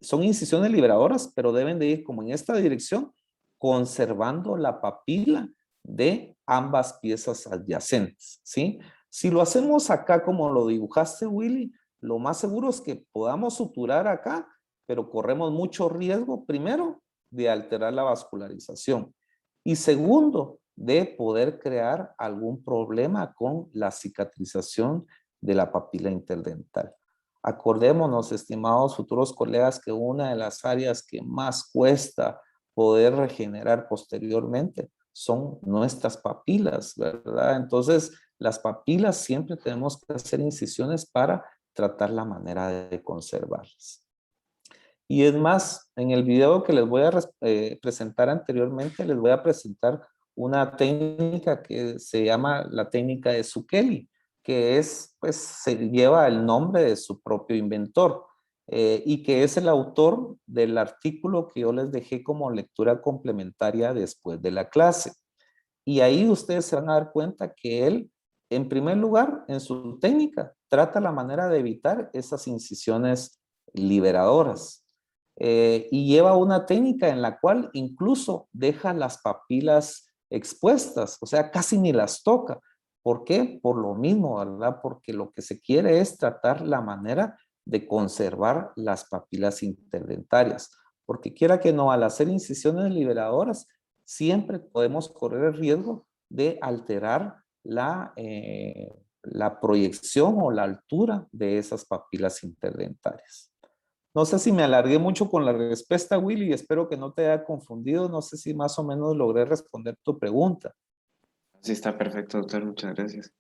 son incisiones liberadoras, pero deben de ir como en esta dirección, conservando la papila de ambas piezas adyacentes, ¿sí? Si lo hacemos acá como lo dibujaste, Willy, lo más seguro es que podamos suturar acá, pero corremos mucho riesgo, primero, de alterar la vascularización y segundo, de poder crear algún problema con la cicatrización de la papila interdental. Acordémonos, estimados futuros colegas, que una de las áreas que más cuesta poder regenerar posteriormente son nuestras papilas, ¿verdad? Entonces, las papilas siempre tenemos que hacer incisiones para tratar la manera de conservarlas. Y es más, en el video que les voy a presentar anteriormente, les voy a presentar una técnica que se llama la técnica de Zucchelli, que es, pues, se lleva el nombre de su propio inventor y que es el autor del artículo que yo les dejé como lectura complementaria después de la clase. Y ahí ustedes se van a dar cuenta que él, en primer lugar, en su técnica, trata la manera de evitar esas incisiones liberadoras. Y lleva una técnica en la cual incluso deja las papilas expuestas, o sea, casi ni las toca. ¿Por qué? Por lo mismo, ¿verdad? Porque lo que se quiere es tratar la manera de conservar las papilas interdentarias. Porque quiera que no, al hacer incisiones liberadoras, siempre podemos correr el riesgo de alterar la proyección o la altura de esas papilas interdentarias. No sé si me alargué mucho con la respuesta, Willy, y espero que no te haya confundido. No sé si más o menos logré responder tu pregunta. Sí, está perfecto, doctor. Muchas gracias.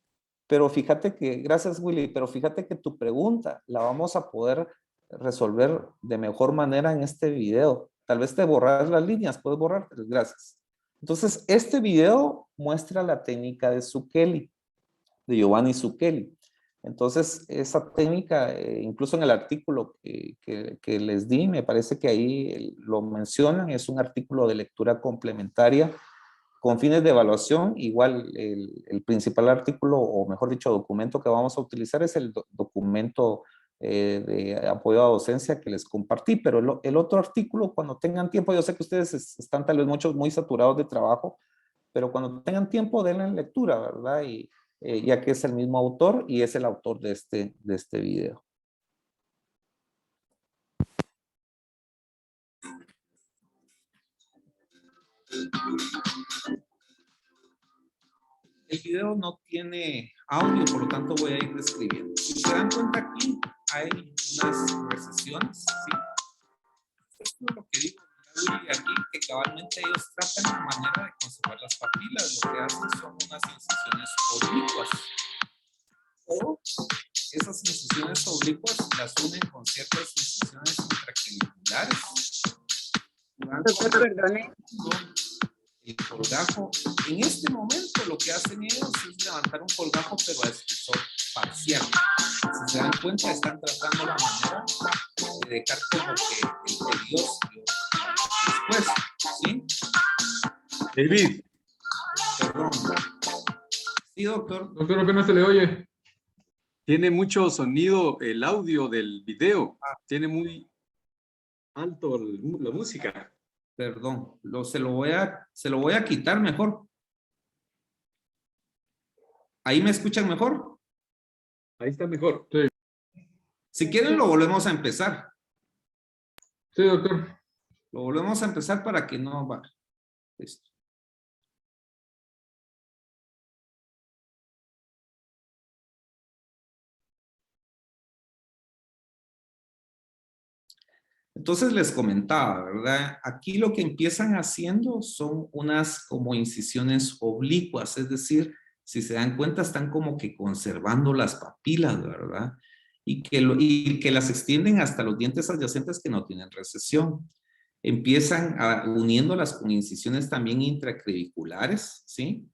Pero fíjate que, gracias, Willy, pero fíjate que tu pregunta la vamos a poder resolver de mejor manera en este video. Tal vez te borras las líneas, puedes borrar, gracias. Entonces, este video muestra la técnica de Zucchelli, de Giovanni Zucchelli. Entonces, esa técnica, incluso en el artículo que les di, me parece que ahí lo mencionan, es un artículo de lectura complementaria con fines de evaluación. Igual el principal artículo, o mejor dicho, documento que vamos a utilizar es el documento de apoyo a docencia que les compartí, pero el otro artículo, cuando tengan tiempo, yo sé que ustedes están tal vez muchos muy saturados de trabajo, pero cuando tengan tiempo, denle en lectura, ¿verdad? Y ya que es el mismo autor y es el autor de este video. El video no tiene audio, por lo tanto voy a ir describiendo. Si se dan cuenta aquí, hay unas recesiones, ¿sí? Esto es lo que digo aquí, que cabalmente ellos tratan la manera de conservar las papilas. Lo que hacen son unas incisiones oblicuas. O esas incisiones oblicuas las unen con ciertas incisiones intraclaviculares. Doctor, perdone. El colgajo, en este momento lo que hacen ellos es levantar un colgajo pero a espesor parcial. Si se dan cuenta, están tratando la manera de dejar como que el periósteo después, ¿sí? David. Perdón. Sí, doctor. Doctor, apenas se le oye. Tiene mucho sonido el audio del video. Tiene muy alto la música. Perdón, se lo voy a quitar mejor. ¿Ahí me escuchan mejor? Ahí está mejor. Sí. Si quieren lo volvemos a empezar. Sí, doctor. Lo volvemos a empezar para que no va. Listo. Entonces les comentaba, ¿verdad? Aquí lo que empiezan haciendo son unas como incisiones oblicuas, es decir, si se dan cuenta están como que conservando las papilas, ¿verdad? Y que las extienden hasta los dientes adyacentes que no tienen recesión. Empiezan uniéndolas con incisiones también intraclaviculares, ¿sí?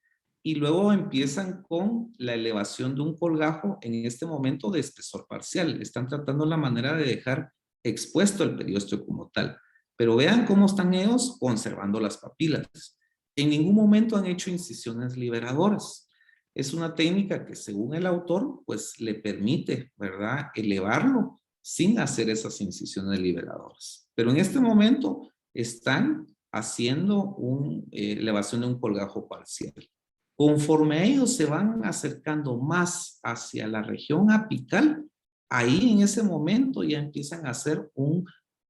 Y luego empiezan con la elevación de un colgajo en este momento de espesor parcial. Están tratando la manera de dejar expuesto el periósteo como tal. Pero vean cómo están ellos conservando las papilas. En ningún momento han hecho incisiones liberadoras. Es una técnica que según el autor, pues le permite, ¿verdad?, elevarlo sin hacer esas incisiones liberadoras. Pero en este momento están haciendo una elevación de un colgajo parcial. Conforme ellos se van acercando más hacia la región apical, ahí en ese momento ya empiezan a hacer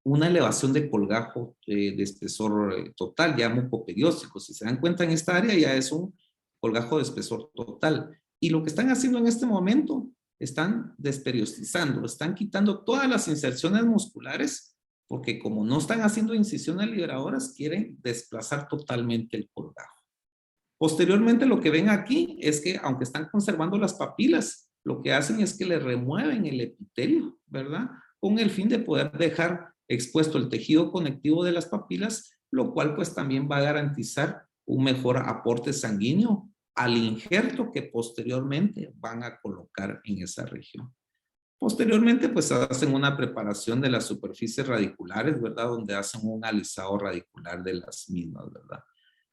una elevación de colgajo de espesor total, ya mucoperióstico. Si se dan cuenta, en esta área ya es un colgajo de espesor total. Y lo que están haciendo en este momento, están desperiostizando, están quitando todas las inserciones musculares, porque como no están haciendo incisiones liberadoras, quieren desplazar totalmente el colgajo. Posteriormente, lo que ven aquí es que, aunque están conservando las papilas, lo que hacen es que le remueven el epitelio, ¿verdad? Con el fin de poder dejar expuesto el tejido conectivo de las papilas, lo cual pues también va a garantizar un mejor aporte sanguíneo al injerto que posteriormente van a colocar en esa región. Posteriormente, pues hacen una preparación de las superficies radiculares, ¿verdad? Donde hacen un alisado radicular de las mismas, ¿verdad?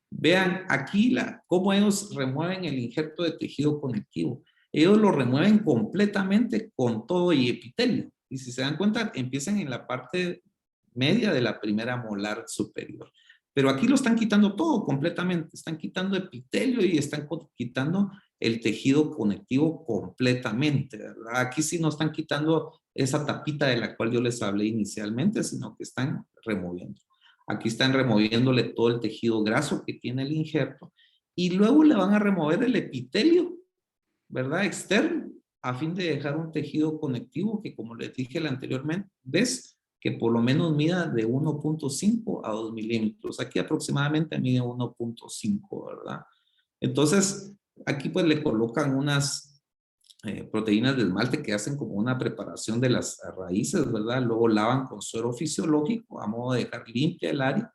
Vean aquí cómo ellos remueven el injerto de tejido conectivo. Ellos lo remueven completamente con todo y epitelio. Y si se dan cuenta, empiezan en la parte media de la primera molar superior. Pero aquí lo están quitando todo completamente. Están quitando epitelio y están quitando el tejido conectivo completamente, ¿verdad? Aquí sí no están quitando esa tapita de la cual yo les hablé inicialmente, sino que están removiendo. Aquí están removiéndole todo el tejido graso que tiene el injerto y luego le van a remover el epitelio, ¿verdad? Externo, a fin de dejar un tejido conectivo que, como les dije anteriormente, ves que por lo menos mida de 1.5 a 2 milímetros. Aquí aproximadamente mide 1.5, ¿verdad? Entonces, aquí pues le colocan unas proteínas de esmalte que hacen como una preparación de las raíces, ¿verdad? Luego lavan con suero fisiológico a modo de dejar limpia el área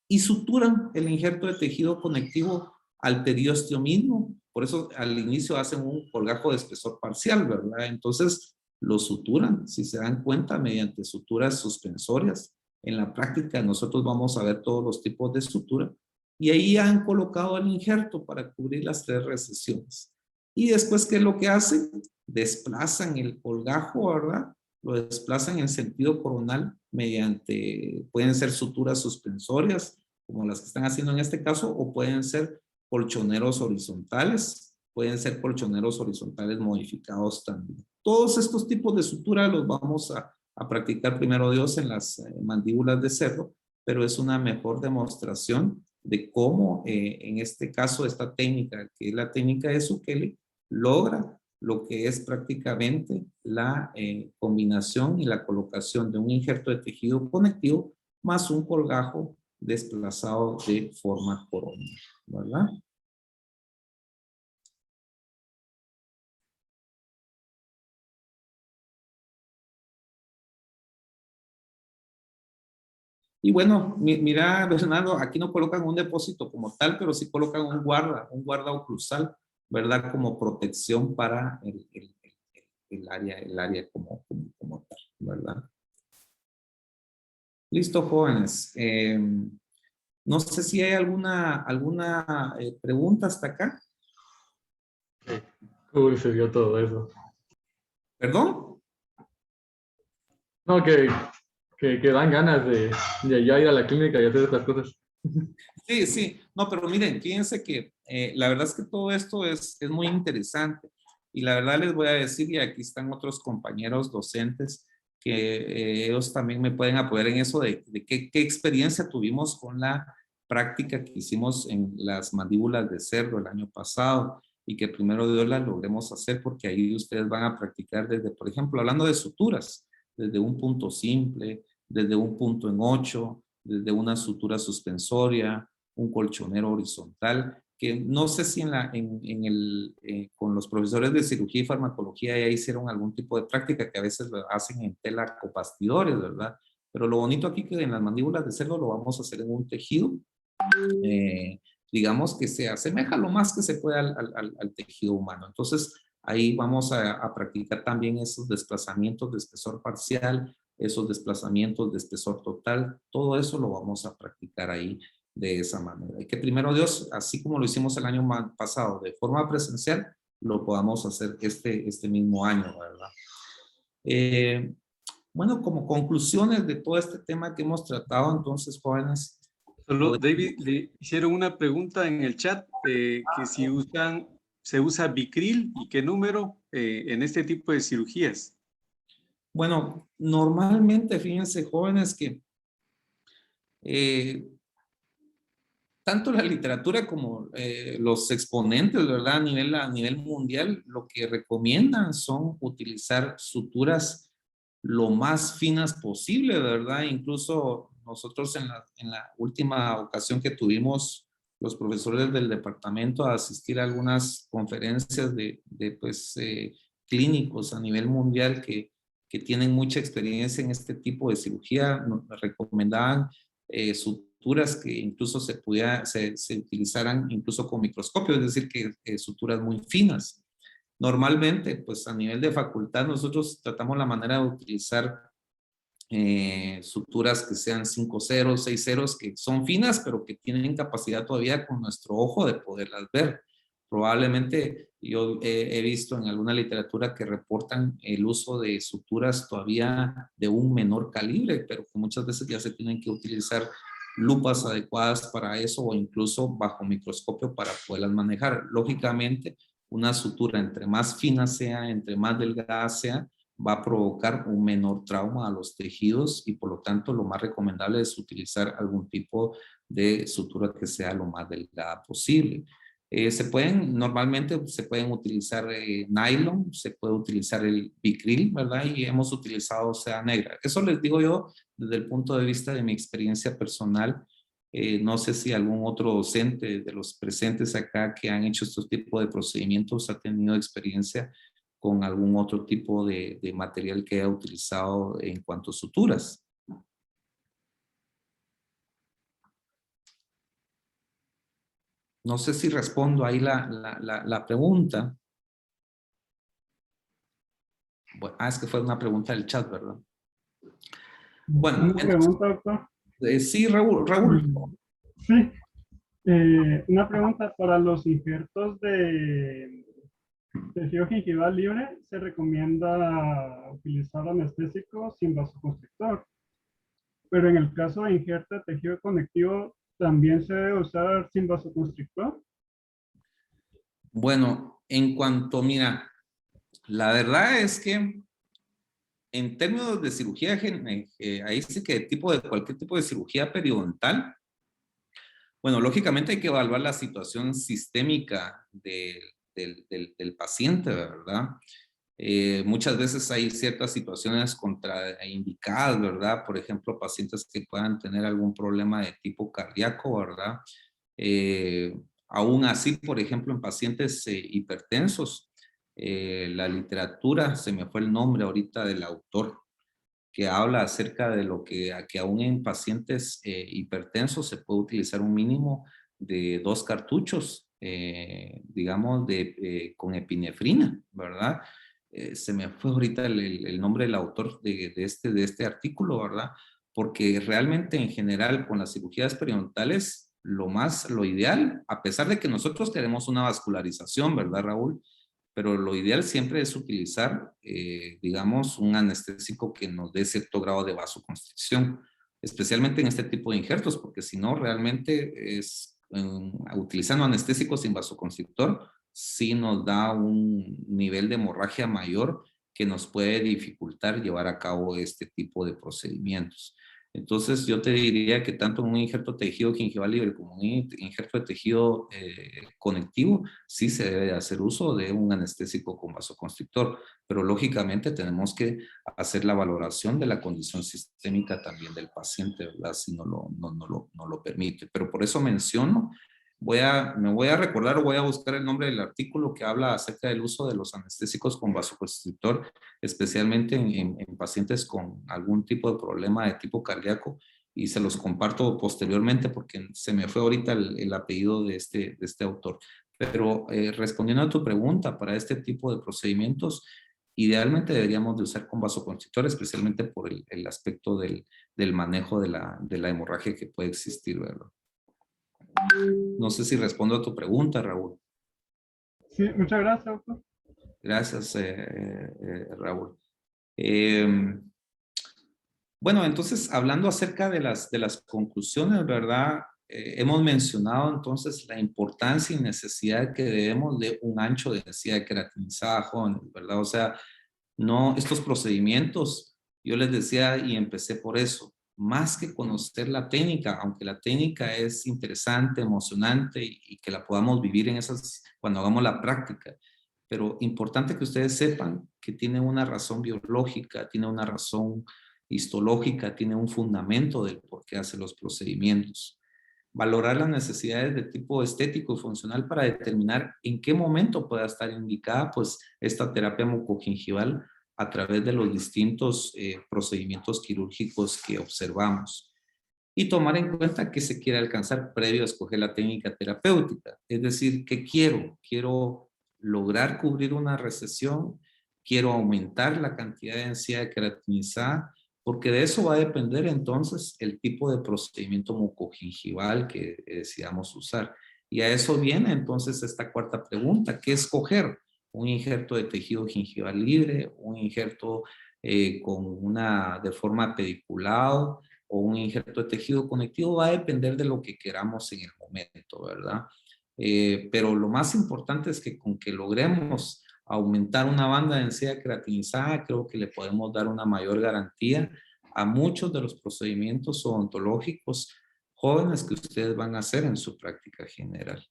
y suturan el injerto de tejido conectivo al periósteo mismo. Por eso al inicio hacen un colgajo de espesor parcial, ¿verdad? Entonces lo suturan, si se dan cuenta, mediante suturas suspensorias. En la práctica nosotros vamos a ver todos los tipos de sutura y ahí han colocado el injerto para cubrir las 3 recesiones. Y después, ¿qué es lo que hacen? Desplazan el colgajo, ¿verdad? Lo desplazan en sentido coronal mediante, pueden ser suturas suspensorias, como las que están haciendo en este caso, o pueden ser colchoneros horizontales, pueden ser colchoneros horizontales modificados también. Todos estos tipos de sutura los vamos a practicar primero Dios en las mandíbulas de cerdo, pero es una mejor demostración de cómo en este caso esta técnica, que es la técnica de Zucchelli, logra lo que es prácticamente la combinación y la colocación de un injerto de tejido conectivo más un colgajo desplazado de forma coronal, ¿verdad? Y bueno, mira, Bernardo, aquí no colocan un depósito como tal, pero sí colocan un guarda oclusal, ¿verdad? Como protección para el área como tal, ¿verdad? Listo, jóvenes. No sé si hay alguna pregunta hasta acá. Uy, se dio todo eso. ¿Perdón? No, que dan ganas de ya ir a la clínica y hacer estas cosas. Sí, sí. No, pero miren, fíjense que la verdad es que todo esto es muy interesante. Y la verdad les voy a decir, y aquí están otros compañeros docentes, que ellos también me pueden apoyar en eso de qué experiencia tuvimos con la práctica que hicimos en las mandíbulas de cerdo el año pasado y que primero Dios la logremos hacer porque ahí ustedes van a practicar desde, por ejemplo, hablando de suturas, desde un punto simple, desde un punto en 8, desde una sutura suspensoria, un colchonero horizontal, que no sé si con los profesores de cirugía y farmacología ya hicieron algún tipo de práctica que a veces lo hacen en tela copastidores, ¿verdad? Pero lo bonito aquí que en las mandíbulas de cerdo lo vamos a hacer en un tejido, digamos que se asemeja lo más que se pueda al tejido humano. Entonces, ahí vamos a practicar también esos desplazamientos de espesor parcial, esos desplazamientos de espesor total, todo eso lo vamos a practicar ahí de esa manera. Y que primero Dios, así como lo hicimos el año pasado de forma presencial, lo podamos hacer este mismo año, ¿verdad? Bueno, como conclusiones de todo este tema que hemos tratado, entonces, jóvenes, Solo, David, le hicieron una pregunta en el chat, que si se usa Bicril y qué número en este tipo de cirugías. Bueno, normalmente, fíjense, jóvenes, que tanto la literatura como los exponentes, ¿verdad? A nivel mundial, lo que recomiendan son utilizar suturas lo más finas posible, ¿verdad? Incluso nosotros en la última ocasión que tuvimos los profesores del departamento a asistir a algunas conferencias pues, clínicos a nivel mundial que tienen mucha experiencia en este tipo de cirugía, nos recomendaban suturas que incluso se utilizaran incluso con microscopio, es decir, que suturas muy finas. Normalmente, pues a nivel de facultad, nosotros tratamos la manera de utilizar suturas que sean 5 ceros, 6 ceros, que son finas, pero que tienen capacidad todavía con nuestro ojo de poderlas ver. Probablemente yo he visto en alguna literatura que reportan el uso de suturas todavía de un menor calibre, pero que muchas veces ya se tienen que utilizar lupas adecuadas para eso o incluso bajo microscopio para poderlas manejar. Lógicamente, una sutura entre más fina sea, entre más delgada sea, va a provocar un menor trauma a los tejidos y por lo tanto lo más recomendable es utilizar algún tipo de sutura que sea lo más delgada posible. Normalmente se pueden utilizar nylon, se puede utilizar el Bicril, ¿verdad? Y hemos utilizado seda negra. Eso les digo yo desde el punto de vista de mi experiencia personal. No sé si algún otro docente de los presentes acá que han hecho estos tipos de procedimientos ha tenido experiencia con algún otro tipo de material que haya utilizado en cuanto a suturas. No sé si respondo ahí la pregunta. Bueno, es que fue una pregunta del chat, ¿verdad? Bueno, Una pregunta, doctor. Sí, Raúl. Sí, una pregunta para los injertos de tejido gingival libre. Se recomienda utilizar anestésico sin vasoconstrictor, pero en el caso de injerto de tejido conectivo, ¿también se debe usar sin vasoconstrictor? Bueno, mira, la verdad es que en términos de cirugía, ahí sí que cualquier tipo de cirugía periodontal, bueno, lógicamente hay que evaluar la situación sistémica del paciente, ¿verdad? Muchas veces hay ciertas situaciones contraindicadas, ¿verdad? Por ejemplo, pacientes que puedan tener algún problema de tipo cardíaco, ¿verdad? Aún así, por ejemplo, en pacientes hipertensos, la literatura, se me fue el nombre ahorita del autor, que habla acerca de que aún en pacientes hipertensos se puede utilizar un mínimo de 2 cartuchos, digamos, con epinefrina, ¿verdad? Se me fue ahorita el nombre del autor de este artículo, ¿verdad? Porque realmente en general con las cirugías periodontales, lo ideal, a pesar de que nosotros queremos una vascularización, ¿verdad, Raúl? Pero lo ideal siempre es utilizar, digamos, un anestésico que nos dé cierto grado de vasoconstricción, especialmente en este tipo de injertos, porque si no, realmente utilizando anestésicos sin vasoconstrictor, sí nos da un nivel de hemorragia mayor que nos puede dificultar llevar a cabo este tipo de procedimientos. Entonces, yo te diría que tanto un injerto de tejido gingival libre como un injerto de tejido conectivo, sí se debe hacer uso de un anestésico con vasoconstrictor, pero lógicamente tenemos que hacer la valoración de la condición sistémica también del paciente, ¿verdad? Si no lo permite. Pero por eso menciono, me voy a recordar o voy a buscar el nombre del artículo que habla acerca del uso de los anestésicos con vasoconstrictor, especialmente en pacientes con algún tipo de problema de tipo cardíaco, y se los comparto posteriormente porque se me fue ahorita el apellido de este autor. Pero respondiendo a tu pregunta, para este tipo de procedimientos, idealmente deberíamos de usar con vasoconstrictor, especialmente por el aspecto del manejo de la hemorragia que puede existir, ¿verdad? No sé si respondo a tu pregunta, Raúl. Sí, muchas gracias, doctor. Gracias, Raúl. Bueno, entonces, hablando acerca de las conclusiones, ¿verdad? hemos mencionado entonces la importancia y necesidad que debemos de un ancho de densidad queratinizada, jóvenes, ¿verdad? O sea, no, estos procedimientos, yo les decía y empecé por eso, más que conocer la técnica, aunque la técnica es interesante, emocionante y que la podamos vivir en esas, cuando hagamos la práctica, pero importante que ustedes sepan que tiene una razón biológica, tiene una razón histológica, tiene un fundamento del por qué hace los procedimientos. Valorar las necesidades de tipo estético y funcional para determinar en qué momento pueda estar indicada pues esta terapia mucogingival a través de los distintos procedimientos quirúrgicos que observamos. Y tomar en cuenta qué se quiere alcanzar previo a escoger la técnica terapéutica. Es decir, ¿qué quiero? Quiero lograr cubrir una recesión, quiero aumentar la cantidad de densidad queratinizada, porque de eso va a depender entonces el tipo de procedimiento mucogingival que decidamos usar. Y a eso viene entonces esta cuarta pregunta, ¿qué escoger? Un injerto de tejido gingival libre, un injerto de forma pediculado o un injerto de tejido conectivo, va a depender de lo que queramos en el momento, ¿verdad? Pero lo más importante es que con que logremos aumentar una banda de densidad queratinizada, creo que le podemos dar una mayor garantía a muchos de los procedimientos odontológicos jóvenes que ustedes van a hacer en su práctica general.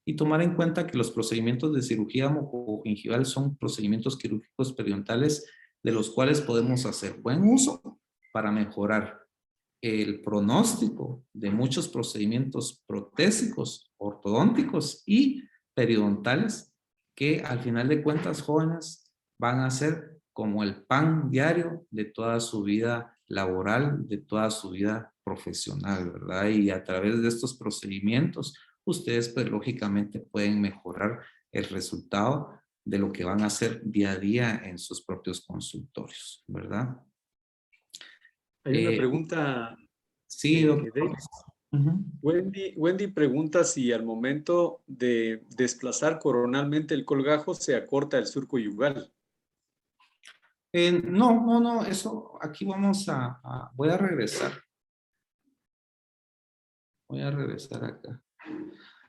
Y tomar en cuenta que los procedimientos de cirugía mucogingival son procedimientos quirúrgicos periodontales de los cuales podemos hacer buen uso para mejorar el pronóstico de muchos procedimientos protésicos, ortodónticos y periodontales que al final de cuentas, jóvenes, van a ser como el pan diario de toda su vida laboral, de toda su vida profesional, ¿verdad? Y a través de estos procedimientos, ustedes pues lógicamente pueden mejorar el resultado de lo que van a hacer día a día en sus propios consultorios, ¿verdad? Hay una pregunta Sí, doctor. David. Wendy pregunta si al momento de desplazar coronalmente el colgajo se acorta el surco yugal. No, eso aquí voy a regresar. Voy a regresar acá.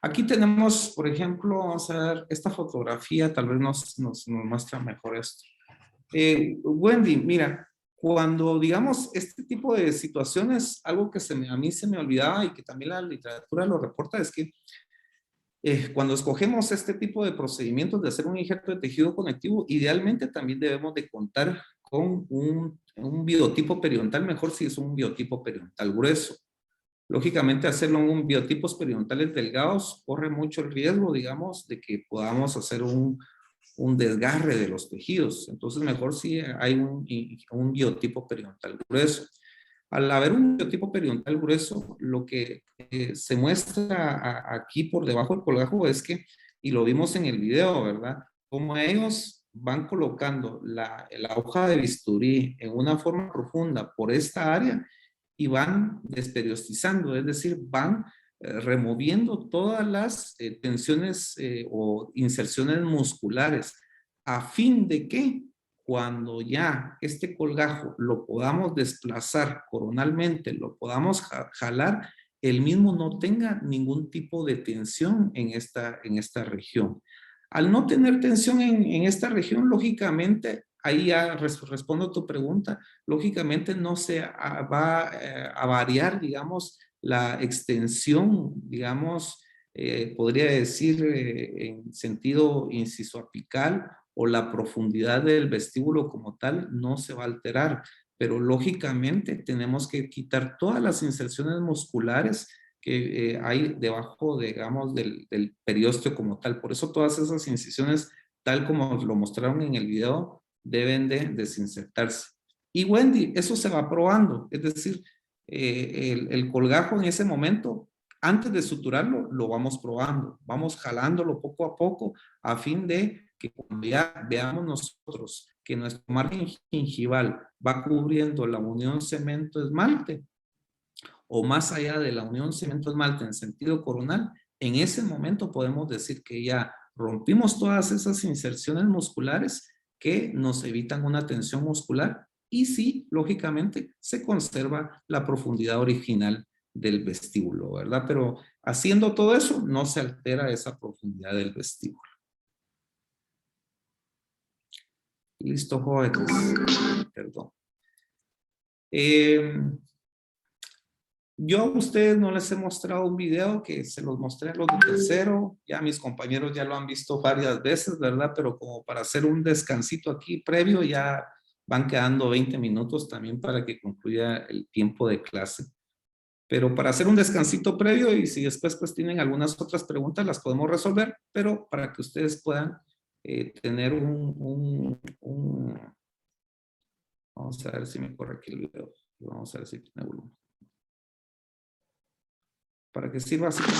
Aquí tenemos, por ejemplo, vamos a ver esta fotografía, tal vez nos muestra mejor esto. Wendy, mira, cuando digamos este tipo de situaciones, algo que a mí se me olvidaba y que también la literatura lo reporta, es que cuando escogemos este tipo de procedimientos de hacer un injerto de tejido conectivo, idealmente también debemos de contar con un biotipo periodontal, mejor si es un biotipo periodontal grueso. Lógicamente, hacerlo en un biotipos periodontales delgados corre mucho el riesgo, digamos, de que podamos hacer un desgarre de los tejidos. Entonces, mejor si hay un biotipo periodontal grueso. Al haber un biotipo periodontal grueso, lo que se muestra aquí por debajo del colgajo es que, y lo vimos en el video, ¿verdad? Como ellos van colocando la hoja de bisturí en una forma profunda por esta área y van desperiostizando, es decir, van removiendo todas las tensiones o inserciones musculares a fin de que cuando ya este colgajo lo podamos desplazar coronalmente, lo podamos jalar, el mismo no tenga ningún tipo de tensión en esta región. Al no tener tensión en esta región, lógicamente, ahí ya respondo a tu pregunta, lógicamente no se va a variar, digamos, la extensión, digamos, podría decir en sentido incisoapical o la profundidad del vestíbulo como tal no se va a alterar, pero lógicamente tenemos que quitar todas las inserciones musculares que hay debajo, digamos, del periósteo como tal. Por eso todas esas incisiones, tal como lo mostraron en el video, deben de desinsertarse. Y Wendy, eso se va probando, es decir, el colgajo en ese momento, antes de suturarlo, lo vamos probando, vamos jalándolo poco a poco a fin de que cuando ya veamos nosotros que nuestro margen gingival va cubriendo la unión cemento-esmalte o más allá de la unión cemento-esmalte en sentido coronal, en ese momento podemos decir que ya rompimos todas esas inserciones musculares que nos evitan una tensión muscular y sí, lógicamente, se conserva la profundidad original del vestíbulo, ¿verdad? Pero haciendo todo eso, no se altera esa profundidad del vestíbulo. Listo, jóvenes. Perdón. Yo a ustedes no les he mostrado un video que se los mostré a los de tercero. Ya mis compañeros ya lo han visto varias veces, ¿verdad? Pero como para hacer un descansito aquí previo, ya van quedando 20 minutos también para que concluya el tiempo de clase. Pero para hacer un descansito previo y si después pues tienen algunas otras preguntas, las podemos resolver, pero para que ustedes puedan tener Vamos a ver si me corre aquí el video. Vamos a ver si tiene volumen. Para que sirva así como...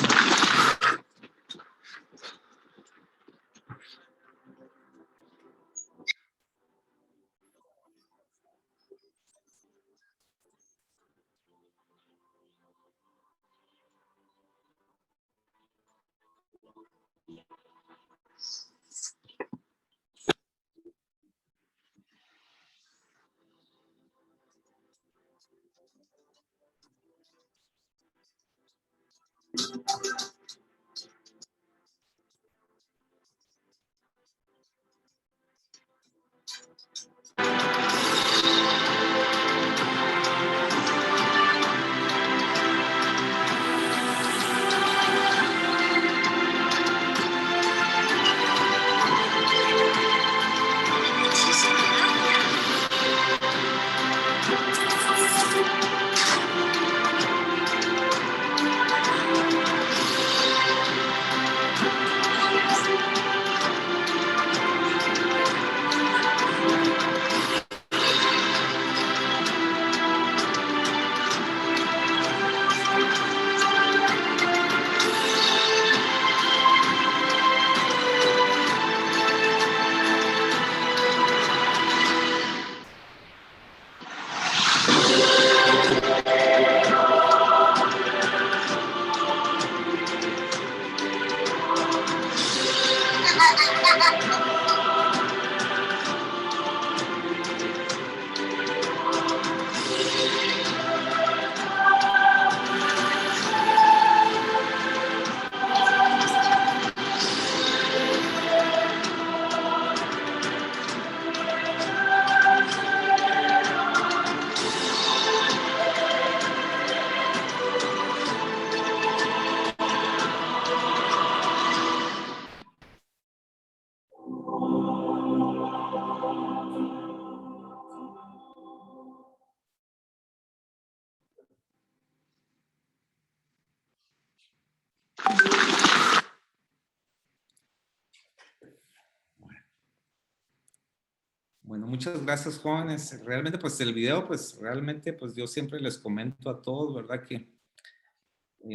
Bueno, muchas gracias, jóvenes. Realmente, pues el video, pues realmente, pues yo siempre les comento a todos, ¿verdad? Que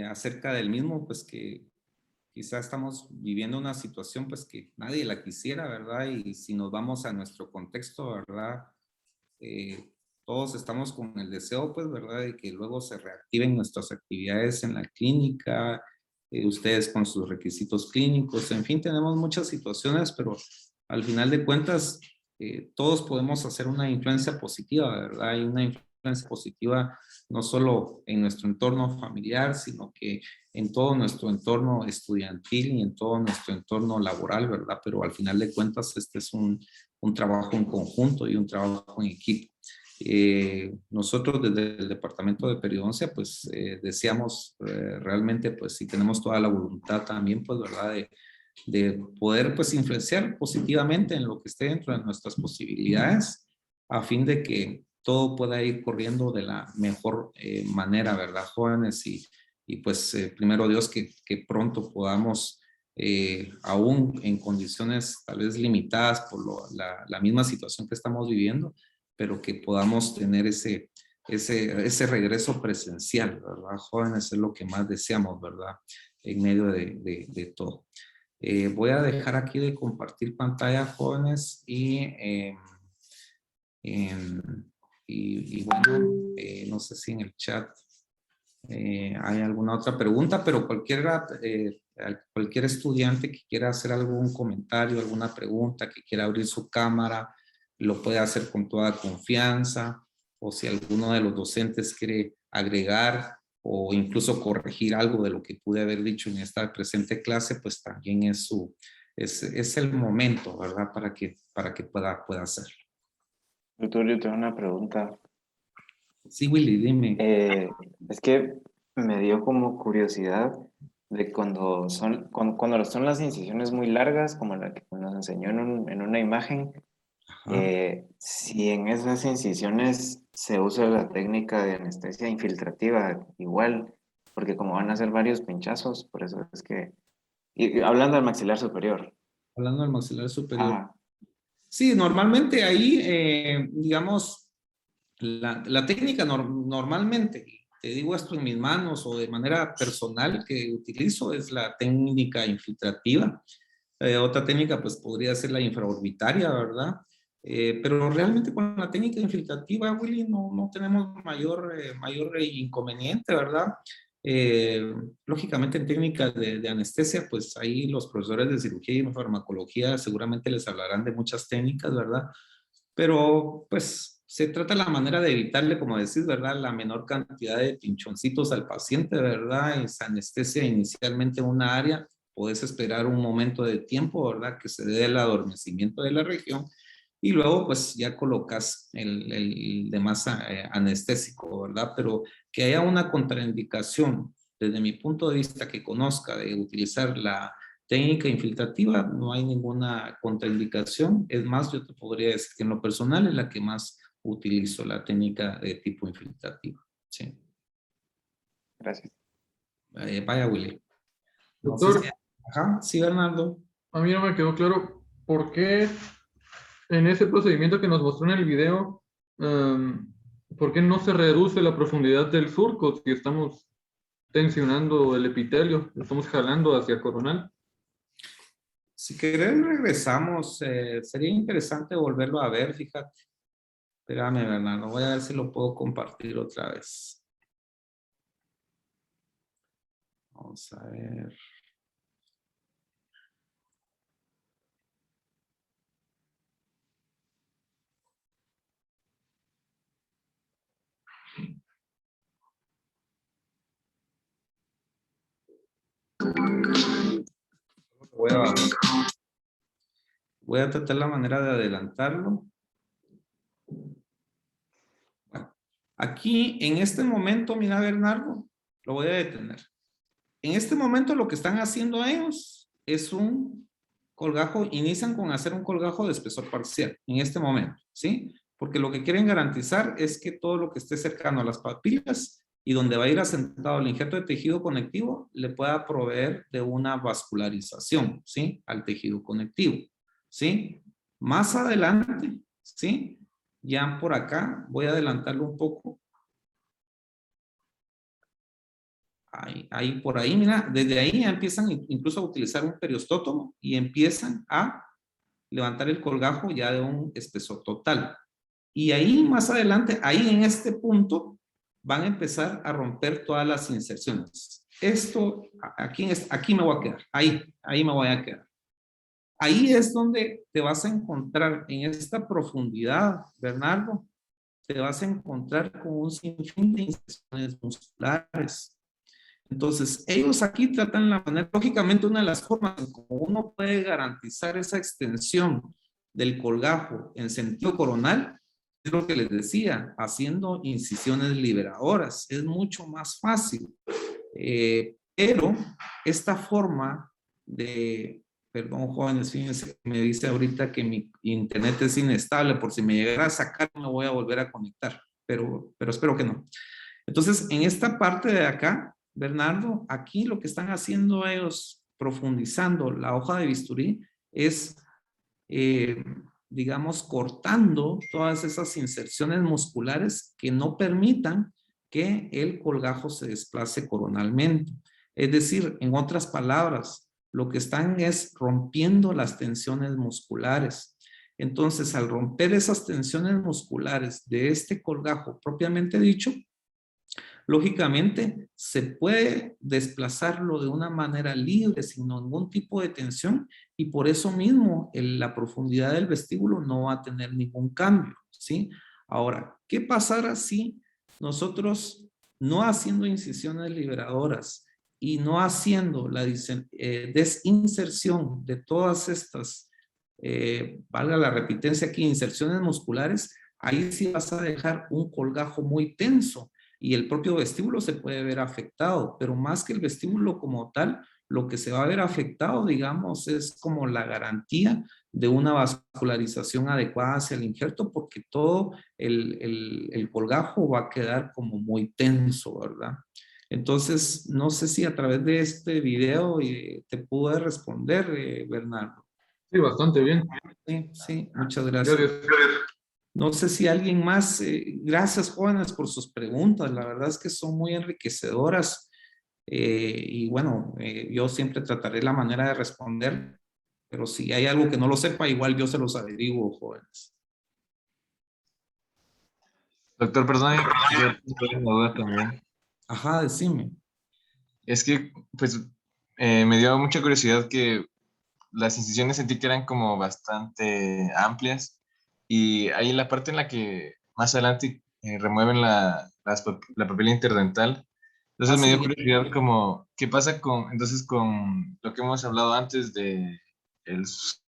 acerca del mismo, pues que quizá estamos viviendo una situación, pues que nadie la quisiera, ¿verdad? Y si nos vamos a nuestro contexto, ¿verdad? Todos estamos con el deseo, pues, ¿verdad? De que luego se reactiven nuestras actividades en la clínica, ustedes con sus requisitos clínicos, en fin, tenemos muchas situaciones, pero al final de cuentas, todos podemos hacer una influencia positiva, ¿verdad? Hay una influencia positiva no solo en nuestro entorno familiar, sino que en todo nuestro entorno estudiantil y en todo nuestro entorno laboral, ¿verdad? Pero al final de cuentas, este es un trabajo en conjunto y un trabajo en equipo. Nosotros desde el Departamento de Periodoncia, pues deseamos realmente, pues si tenemos toda la voluntad también, pues, ¿verdad? De poder, pues, influenciar positivamente en lo que esté dentro de nuestras posibilidades, a fin de que todo pueda ir corriendo de la mejor manera, ¿verdad, jóvenes? Y pues, primero Dios, que pronto podamos, aún en condiciones tal vez limitadas por la misma situación que estamos viviendo, pero que podamos tener ese regreso presencial, ¿verdad, jóvenes? Es lo que más deseamos, ¿verdad? En medio de todo. Voy a dejar aquí de compartir pantalla, jóvenes, y bueno, no sé si en el chat hay alguna otra pregunta, pero cualquier estudiante que quiera hacer algún comentario, alguna pregunta, que quiera abrir su cámara, lo puede hacer con toda confianza, o si alguno de los docentes quiere agregar o incluso corregir algo de lo que pude haber dicho en esta presente clase, pues también es el momento, ¿verdad? Para que pueda hacerlo. Doctor, yo tengo una pregunta. Sí, Willy, dime. Es que me dio como curiosidad de cuando son las incisiones muy largas, como la que nos enseñó en una imagen, si en esas incisiones se usa la técnica de anestesia infiltrativa igual, porque como van a ser varios pinchazos, por eso es que... Y hablando del maxilar superior. Hablando del maxilar superior. Ah, Sí, normalmente ahí, digamos, la técnica normalmente, te digo esto en mis manos o de manera personal que utilizo, es la técnica infiltrativa. Otra técnica pues podría ser la infraorbitaria, ¿verdad? Pero realmente con la técnica infiltrativa, Willy, no tenemos mayor inconveniente, ¿verdad? Lógicamente en técnicas de anestesia, pues ahí los profesores de cirugía y farmacología seguramente les hablarán de muchas técnicas, ¿verdad? Pero pues se trata la manera de evitarle, como decís, ¿verdad? La menor cantidad de pinchoncitos al paciente, ¿verdad? Es anestesia inicialmente en una área, puedes esperar un momento de tiempo, ¿verdad? Que se dé el adormecimiento de la región y luego pues ya colocas el demás anestésico, ¿verdad? Pero que haya una contraindicación desde mi punto de vista que conozca de utilizar la técnica infiltrativa, no hay ninguna contraindicación. Es más, yo te podría decir que en lo personal es la que más utilizo, la técnica de tipo infiltrativo. Sí. gracias. Vaya, Willy. No sé Doctor, si... Ajá, sí, Bernardo. a mí no me quedó claro por qué en ese procedimiento que nos mostró en el video, ¿por qué no se reduce la profundidad del surco si estamos tensionando el epitelio, lo estamos jalando hacia coronal? Si querés regresamos, sería interesante volverlo a ver, fíjate. Espérame, Bernardo, voy a ver si lo puedo compartir otra vez. Vamos a ver. Voy a tratar la manera de adelantarlo. Bueno, aquí en este momento, mira, Bernardo, lo voy a detener. En este momento lo que están haciendo ellos es un colgajo, inician con hacer un colgajo de espesor parcial en este momento, ¿sí? Porque lo que quieren garantizar es que todo lo que esté cercano a las papilas y donde va a ir asentado el injerto de tejido conectivo le pueda proveer de una vascularización, ¿sí? Al tejido conectivo, ¿sí? Más adelante, ¿sí? Ya por acá, voy a adelantarlo un poco. Ahí por ahí, mira, desde ahí ya empiezan incluso a utilizar un periostótomo y empiezan a levantar el colgajo ya de un espesor total. Y ahí más adelante, ahí en este punto, van a empezar a romper todas las inserciones. Esto, aquí me voy a quedar, ahí me voy a quedar. Ahí es donde te vas a encontrar en esta profundidad, Bernardo, te vas a encontrar con un sinfín de inserciones musculares. Entonces, ellos aquí tratan la manera, lógicamente una de las formas en como uno puede garantizar esa extensión del colgajo en sentido coronal, es lo que les decía, haciendo incisiones liberadoras. Es mucho más fácil. Pero esta forma de, perdón jóvenes, fíjense, me dice ahorita que mi internet es inestable, por si me llegara a sacar me voy a volver a conectar, pero espero que no. Entonces, en esta parte de acá, Bernardo, aquí lo que están haciendo ellos, profundizando la hoja de bisturí, es, digamos, cortando todas esas inserciones musculares que no permitan que el colgajo se desplace coronalmente. Es decir, en otras palabras, lo que están es rompiendo las tensiones musculares. Entonces, al romper esas tensiones musculares de este colgajo propiamente dicho, lógicamente, se puede desplazarlo de una manera libre, sin ningún tipo de tensión, y por eso mismo la profundidad del vestíbulo no va a tener ningún cambio, ¿sí? Ahora, ¿qué pasará si nosotros no haciendo incisiones liberadoras y no haciendo la desinserción de todas estas, valga la repitencia aquí, inserciones musculares, ahí sí vas a dejar un colgajo muy tenso y el propio vestíbulo se puede ver afectado, pero más que el vestíbulo como tal, lo que se va a ver afectado, digamos, es como la garantía de una vascularización adecuada hacia el injerto, porque todo el colgajo va a quedar como muy tenso, ¿verdad? Entonces, no sé si a través de este video te pude responder, Bernardo. Sí, bastante bien. Sí, sí, muchas gracias. Gracias. No sé si alguien más, gracias jóvenes por sus preguntas, la verdad es que son muy enriquecedoras y bueno, yo siempre trataré la manera de responder, pero si hay algo que no lo sepa, igual yo se los averiguo, jóvenes. Doctor, perdón, yo tengo una duda también. Ajá, decime. Es que, pues, me dio mucha curiosidad que las incisiones sentí que eran como bastante amplias y ahí la parte en la que más adelante remueven la papila interdental. Entonces me dio Sí. curiosidad como, ¿qué pasa entonces con lo que hemos hablado antes de el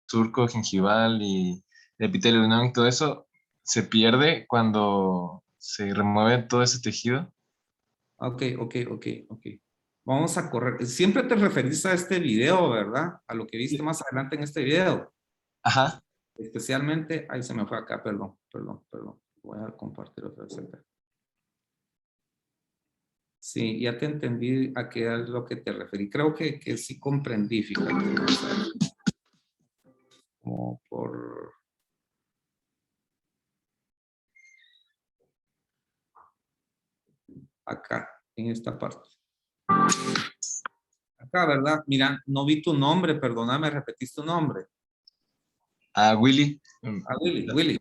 surco gingival y el epitelio duodenal y todo eso? ¿Se pierde cuando se remueve todo ese tejido? Ok. Vamos a correr. Siempre te referís a este video, ¿verdad? A lo que viste más adelante en este video. Ajá. Especialmente, ahí se me fue acá, perdón. Voy a compartir otra vez acá. Sí, ya te entendí a qué es lo que te referí. Creo que sí comprendí, fíjate. Como por... Acá, en esta parte. Acá, ¿verdad? Mira, no vi tu nombre, perdóname, repetiste tu nombre. Willy. Willy.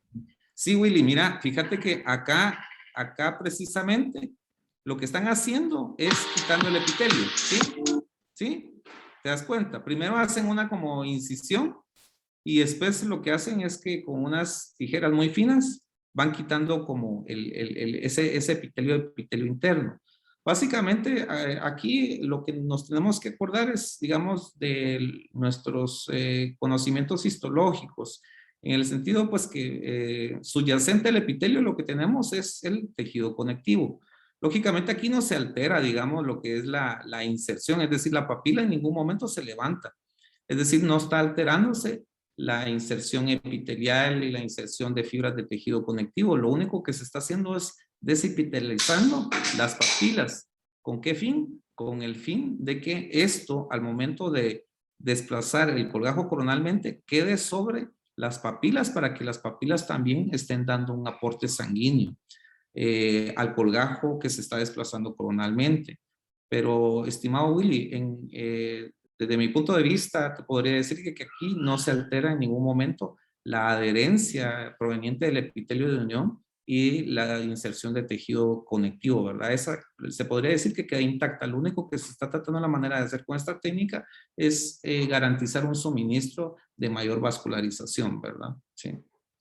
Sí, Willy, mira, fíjate que acá precisamente lo que están haciendo es quitando el epitelio, ¿sí? ¿Sí? ¿Te das cuenta? Primero hacen una como incisión y después lo que hacen es que con unas tijeras muy finas van quitando como ese epitelio interno. Básicamente, aquí lo que nos tenemos que acordar es, digamos, de nuestros conocimientos histológicos, en el sentido, pues, que subyacente al epitelio lo que tenemos es el tejido conectivo. Lógicamente aquí no se altera, digamos, lo que es la inserción, es decir, la papila en ningún momento se levanta. Es decir, no está alterándose la inserción epitelial y la inserción de fibras de tejido conectivo. Lo único que se está haciendo es desepitelizando las papilas. ¿Con qué fin? Con el fin de que esto, al momento de desplazar el colgajo coronalmente, quede sobre las papilas para que las papilas también estén dando un aporte sanguíneo al colgajo que se está desplazando coronalmente. Pero, estimado Willy, desde mi punto de vista, te podría decir que aquí no se altera en ningún momento la adherencia proveniente del epitelio de unión y la inserción de tejido conectivo, ¿verdad? Esa se podría decir que queda intacta. Lo único que se está tratando la manera de hacer con esta técnica es garantizar un suministro de mayor vascularización, ¿verdad? Sí.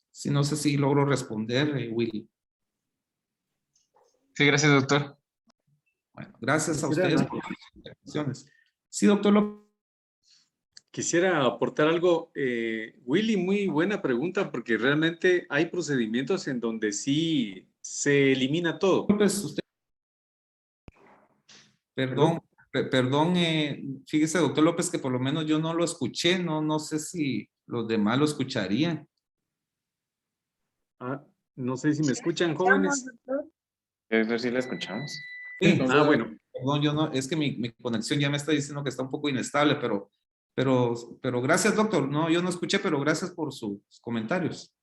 Sí, no sé si logro responder, Willy. Sí, gracias, doctor. Bueno, gracias a ustedes por sus intervenciones. Sí, doctor López. Quisiera aportar algo. Willy, muy buena pregunta, porque realmente hay procedimientos en donde sí se elimina todo. Usted... Perdón, fíjese, doctor López, que por lo menos yo no lo escuché, no sé si los demás lo escucharían. No sé si me escuchan, jóvenes. Doctor, sí la escuchamos. Sí, bueno. Perdón, yo no, es que mi conexión ya me está diciendo que está un poco inestable, pero gracias, doctor. No, yo no escuché, pero gracias por sus comentarios.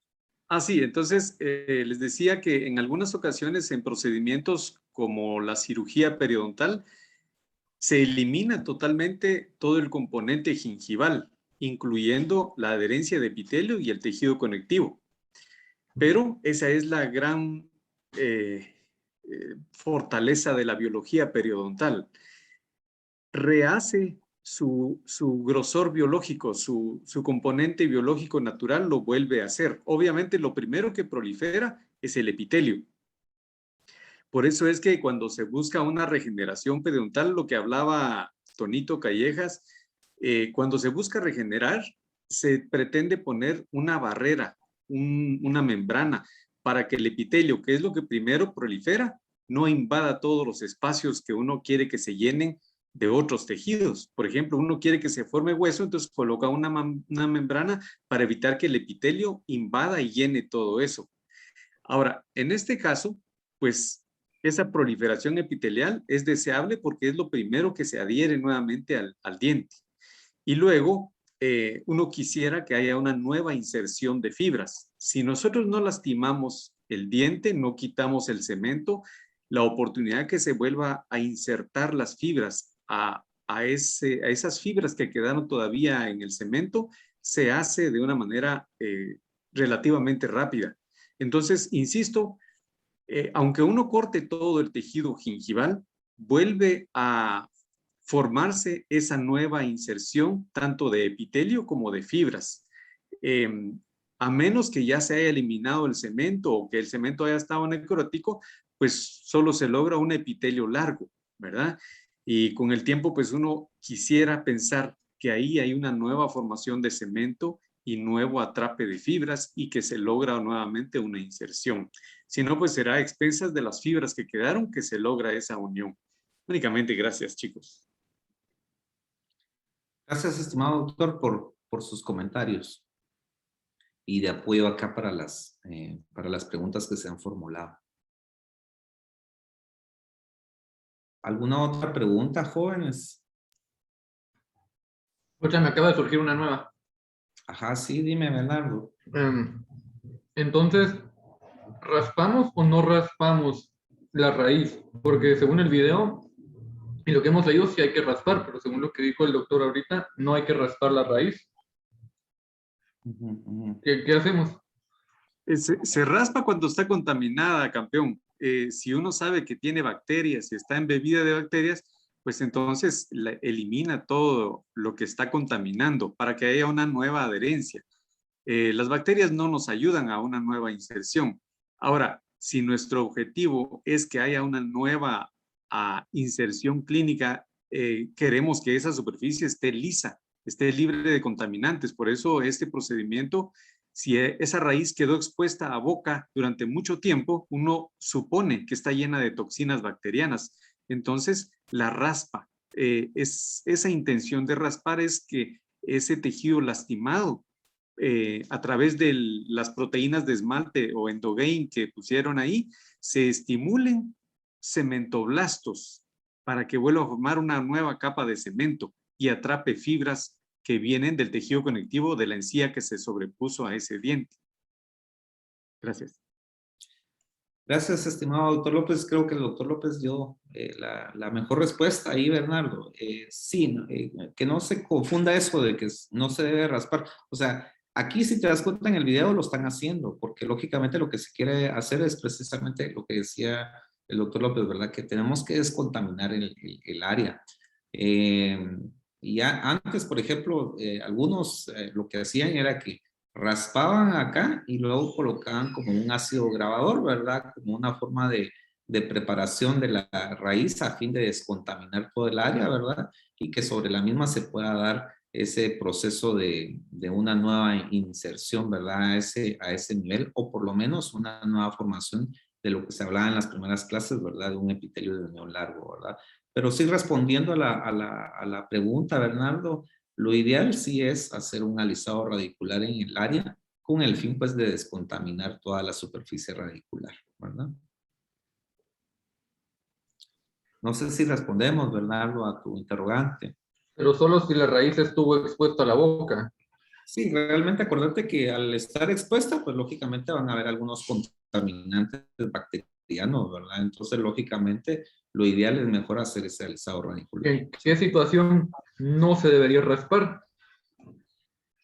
Sí, entonces les decía que en algunas ocasiones en procedimientos como la cirugía periodontal se elimina totalmente todo el componente gingival, incluyendo la adherencia de epitelio y el tejido conectivo. Pero esa es la gran fortaleza de la biología periodontal. Rehace su grosor biológico, su componente biológico natural lo vuelve a hacer. Obviamente lo primero que prolifera es el epitelio. Por eso es que cuando se busca una regeneración periodontal, lo que hablaba Tonito Callejas, cuando se busca regenerar, se pretende poner una barrera, una membrana, para que el epitelio, que es lo que primero prolifera, no invada todos los espacios que uno quiere que se llenen de otros tejidos. Por ejemplo, uno quiere que se forme hueso, entonces coloca una membrana para evitar que el epitelio invada y llene todo eso. Ahora, en este caso, pues esa proliferación epitelial es deseable porque es lo primero que se adhiere nuevamente al diente. Y luego, uno quisiera que haya una nueva inserción de fibras. Si nosotros no lastimamos el diente, no quitamos el cemento, la oportunidad que se vuelva a insertar las fibras a esas fibras que quedaron todavía en el cemento, se hace de una manera relativamente rápida. Entonces, insisto, aunque uno corte todo el tejido gingival, vuelve a formarse esa nueva inserción tanto de epitelio como de fibras. A menos que ya se haya eliminado el cemento o que el cemento haya estado necrótico, pues solo se logra un epitelio largo, ¿verdad? Y con el tiempo, pues uno quisiera pensar que ahí hay una nueva formación de cemento y nuevo atrape de fibras y que se logra nuevamente una inserción. Si no, pues será a expensas de las fibras que quedaron que se logra esa unión. Únicamente gracias, chicos. Gracias, estimado doctor, por sus comentarios y de apoyo acá para las preguntas que se han formulado. ¿Alguna otra pregunta, jóvenes? Oye, me acaba de surgir una nueva. Ajá, sí, dime, Bernardo. Entonces, ¿raspamos o no raspamos la raíz? Porque según el video y lo que hemos leído, sí hay que raspar, pero según lo que dijo el doctor ahorita, no hay que raspar la raíz. ¿Qué hacemos? Se raspa cuando está contaminada, campeón. Si uno sabe que tiene bacterias y está embebida de bacterias, pues entonces elimina todo lo que está contaminando para que haya una nueva adherencia. Las bacterias no nos ayudan a una nueva inserción. Ahora, si nuestro objetivo es que haya una nueva inserción clínica, queremos que esa superficie esté lisa, esté libre de contaminantes. Por eso este procedimiento, si esa raíz quedó expuesta a boca durante mucho tiempo, uno supone que está llena de toxinas bacterianas. Entonces, la raspa. Esa intención de raspar es que ese tejido lastimado, a través de las proteínas de esmalte o endogain que pusieron ahí, se estimulen cementoblastos para que vuelva a formar una nueva capa de cemento y atrape fibras que vienen del tejido conectivo de la encía que se sobrepuso a ese diente. Gracias. Gracias, estimado doctor López. Creo que el doctor López dio la mejor respuesta ahí, Bernardo. Sí, que no se confunda eso de que no se debe raspar. O sea, aquí si te das cuenta en el video lo están haciendo, porque lógicamente lo que se quiere hacer es precisamente lo que decía el doctor López, ¿verdad? Que tenemos que descontaminar el área. Y antes, por ejemplo, algunos lo que hacían era que raspaban acá y luego colocaban como un ácido grabador, ¿verdad? Como una forma de preparación de la raíz a fin de descontaminar todo el área, ¿verdad? Y que sobre la misma se pueda dar ese proceso de una nueva inserción, ¿verdad? A ese nivel, o por lo menos una nueva formación de lo que se hablaba en las primeras clases, ¿verdad? De un epitelio de unión largo, ¿verdad? Pero sí, respondiendo a la pregunta, Bernardo, lo ideal sí es hacer un alisado radicular en el área con el fin, pues, de descontaminar toda la superficie radicular, ¿verdad? No sé si respondemos, Bernardo, a tu interrogante. Pero solo si la raíz estuvo expuesta a la boca. Sí, realmente acuérdate que al estar expuesta, pues lógicamente van a haber algunos contaminantes bacterianos, ¿verdad? Entonces, lógicamente, lo ideal es mejor hacer ese alisado radicular. ¿En qué situación no se debería raspar?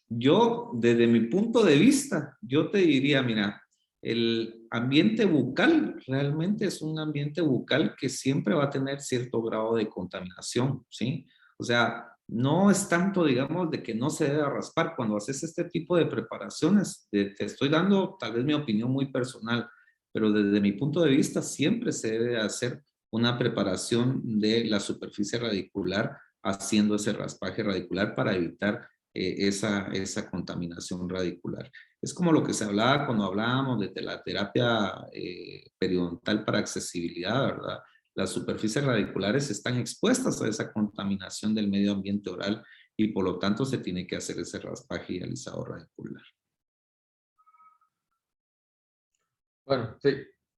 Yo, desde mi punto de vista, yo te diría, mira, el ambiente bucal realmente es un ambiente bucal que siempre va a tener cierto grado de contaminación, ¿sí? O sea, no es tanto, digamos, de que no se debe raspar. Cuando haces este tipo de preparaciones, te estoy dando tal vez mi opinión muy personal. pero desde mi punto de vista siempre se debe hacer una preparación de la superficie radicular haciendo ese raspaje radicular para evitar esa contaminación radicular. Es como lo que se hablaba cuando hablábamos de la terapia periodontal para accesibilidad, ¿verdad? Las superficies radiculares están expuestas a esa contaminación del medio ambiente oral y por lo tanto se tiene que hacer ese raspaje y alisado radicular. Bueno, sí,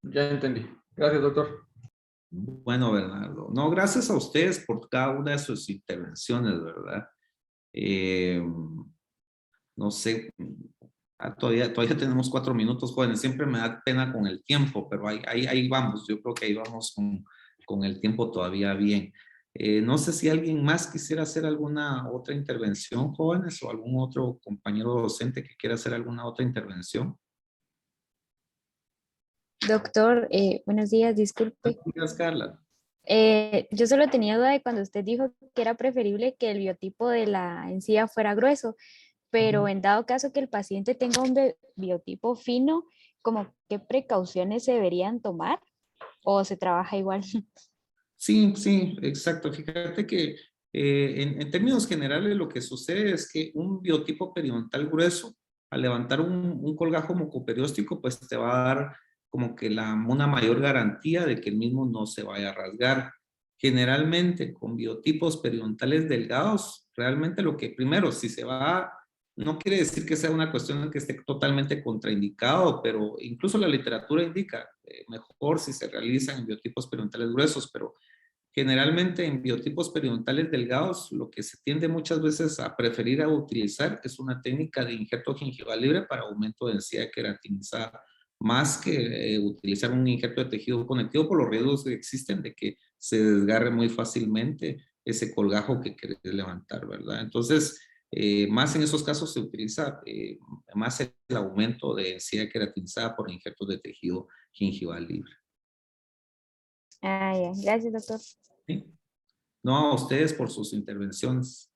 ya entendí. Gracias, doctor. Bueno, Bernardo. No, gracias a ustedes por cada una de sus intervenciones, ¿verdad? No sé, todavía tenemos 4 minutos, jóvenes. Siempre me da pena con el tiempo, pero ahí vamos. Yo creo que ahí vamos con el tiempo todavía bien. No sé si alguien más quisiera hacer alguna otra intervención, jóvenes, o algún otro compañero docente que quiera hacer alguna otra intervención. Doctor, buenos días, disculpe. Gracias, Carla. Yo solo tenía duda de cuando usted dijo que era preferible que el biotipo de la encía fuera grueso, pero en dado caso que el paciente tenga un biotipo fino, ¿como qué precauciones se deberían tomar o se trabaja igual? Sí, sí, exacto. Fíjate que en términos generales lo que sucede es que un biotipo periodontal grueso, al levantar un colgajo mucoperióstico, pues te va a dar como que una mayor garantía de que el mismo no se vaya a rasgar. Generalmente con biotipos periodontales delgados, realmente lo que primero, si se va, no quiere decir que sea una cuestión que esté totalmente contraindicado, pero incluso la literatura indica mejor si se realizan en biotipos periodontales gruesos, pero generalmente en biotipos periodontales delgados, lo que se tiende muchas veces a preferir a utilizar es una técnica de injerto gingival libre para aumento de encía queratinizada, más que utilizar un injerto de tejido conectivo por los riesgos que existen de que se desgarre muy fácilmente ese colgajo que querés levantar, ¿verdad? Entonces, más en esos casos se utiliza más el aumento de encía queratinizada por injertos de tejido gingival libre. Ah, ya. Gracias, doctor. ¿Sí? No a ustedes por sus intervenciones.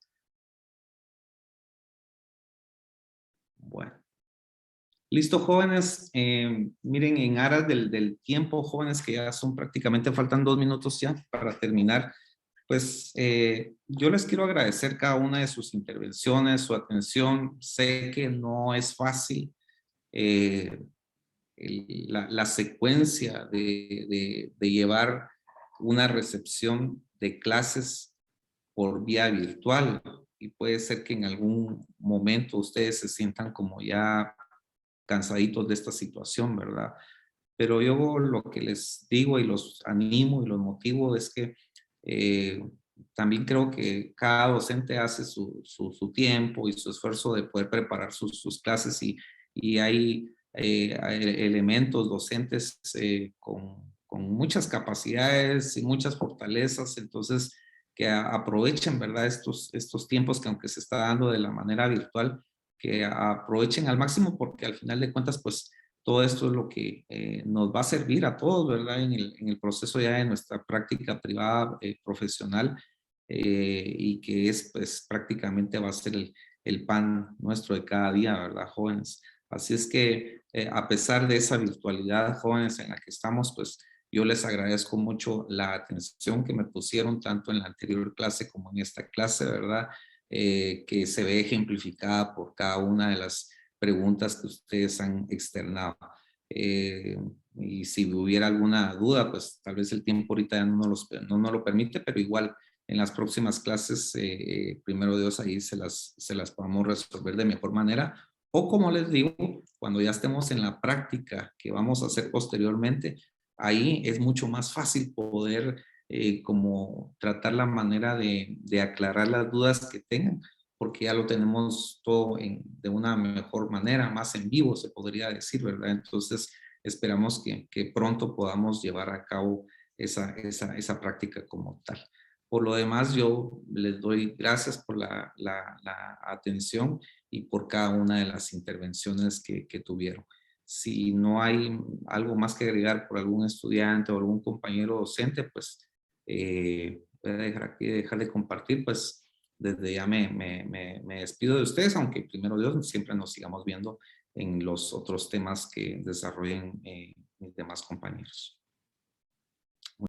Bueno. Listo, jóvenes. Miren, en aras del tiempo, jóvenes, que ya son prácticamente, faltan 2 minutos ya para terminar. Pues yo les quiero agradecer cada una de sus intervenciones, su atención. Sé que no es fácil la secuencia de llevar una recepción de clases por vía virtual y puede ser que en algún momento ustedes se sientan como ya cansaditos de esta situación, ¿verdad? Pero yo lo que les digo y los animo y los motivo es que también creo que cada docente hace su tiempo y su esfuerzo de poder preparar sus clases y hay elementos docentes con muchas capacidades y muchas fortalezas, entonces que aprovechen, ¿verdad? Estos tiempos que aunque se está dando de la manera virtual, que aprovechen al máximo porque al final de cuentas, pues todo esto es lo que nos va a servir a todos, ¿verdad? En el proceso ya de nuestra práctica privada profesional y que es, pues prácticamente va a ser el pan nuestro de cada día, ¿verdad, jóvenes? Así es que a pesar de esa virtualidad, jóvenes, en la que estamos, pues yo les agradezco mucho la atención que me pusieron tanto en la anterior clase como en esta clase, ¿verdad? Que se ve ejemplificada por cada una de las preguntas que ustedes han externado. Y si hubiera alguna duda, pues tal vez el tiempo ahorita ya no nos lo permite, pero igual en las próximas clases, primero Dios, ahí se las podamos resolver de mejor manera. O como les digo, cuando ya estemos en la práctica que vamos a hacer posteriormente, ahí es mucho más fácil poder como tratar la manera de aclarar las dudas que tengan, porque ya lo tenemos todo de una mejor manera, más en vivo se podría decir, ¿verdad? Entonces esperamos que pronto podamos llevar a cabo esa práctica como tal. Por lo demás, yo les doy gracias por la atención y por cada una de las intervenciones que tuvieron. Si no hay algo más que agregar por algún estudiante o algún compañero docente, pues voy a dejar de compartir, pues desde ya me despido de ustedes, aunque primero Dios siempre nos sigamos viendo en los otros temas que desarrollen mis demás compañeros.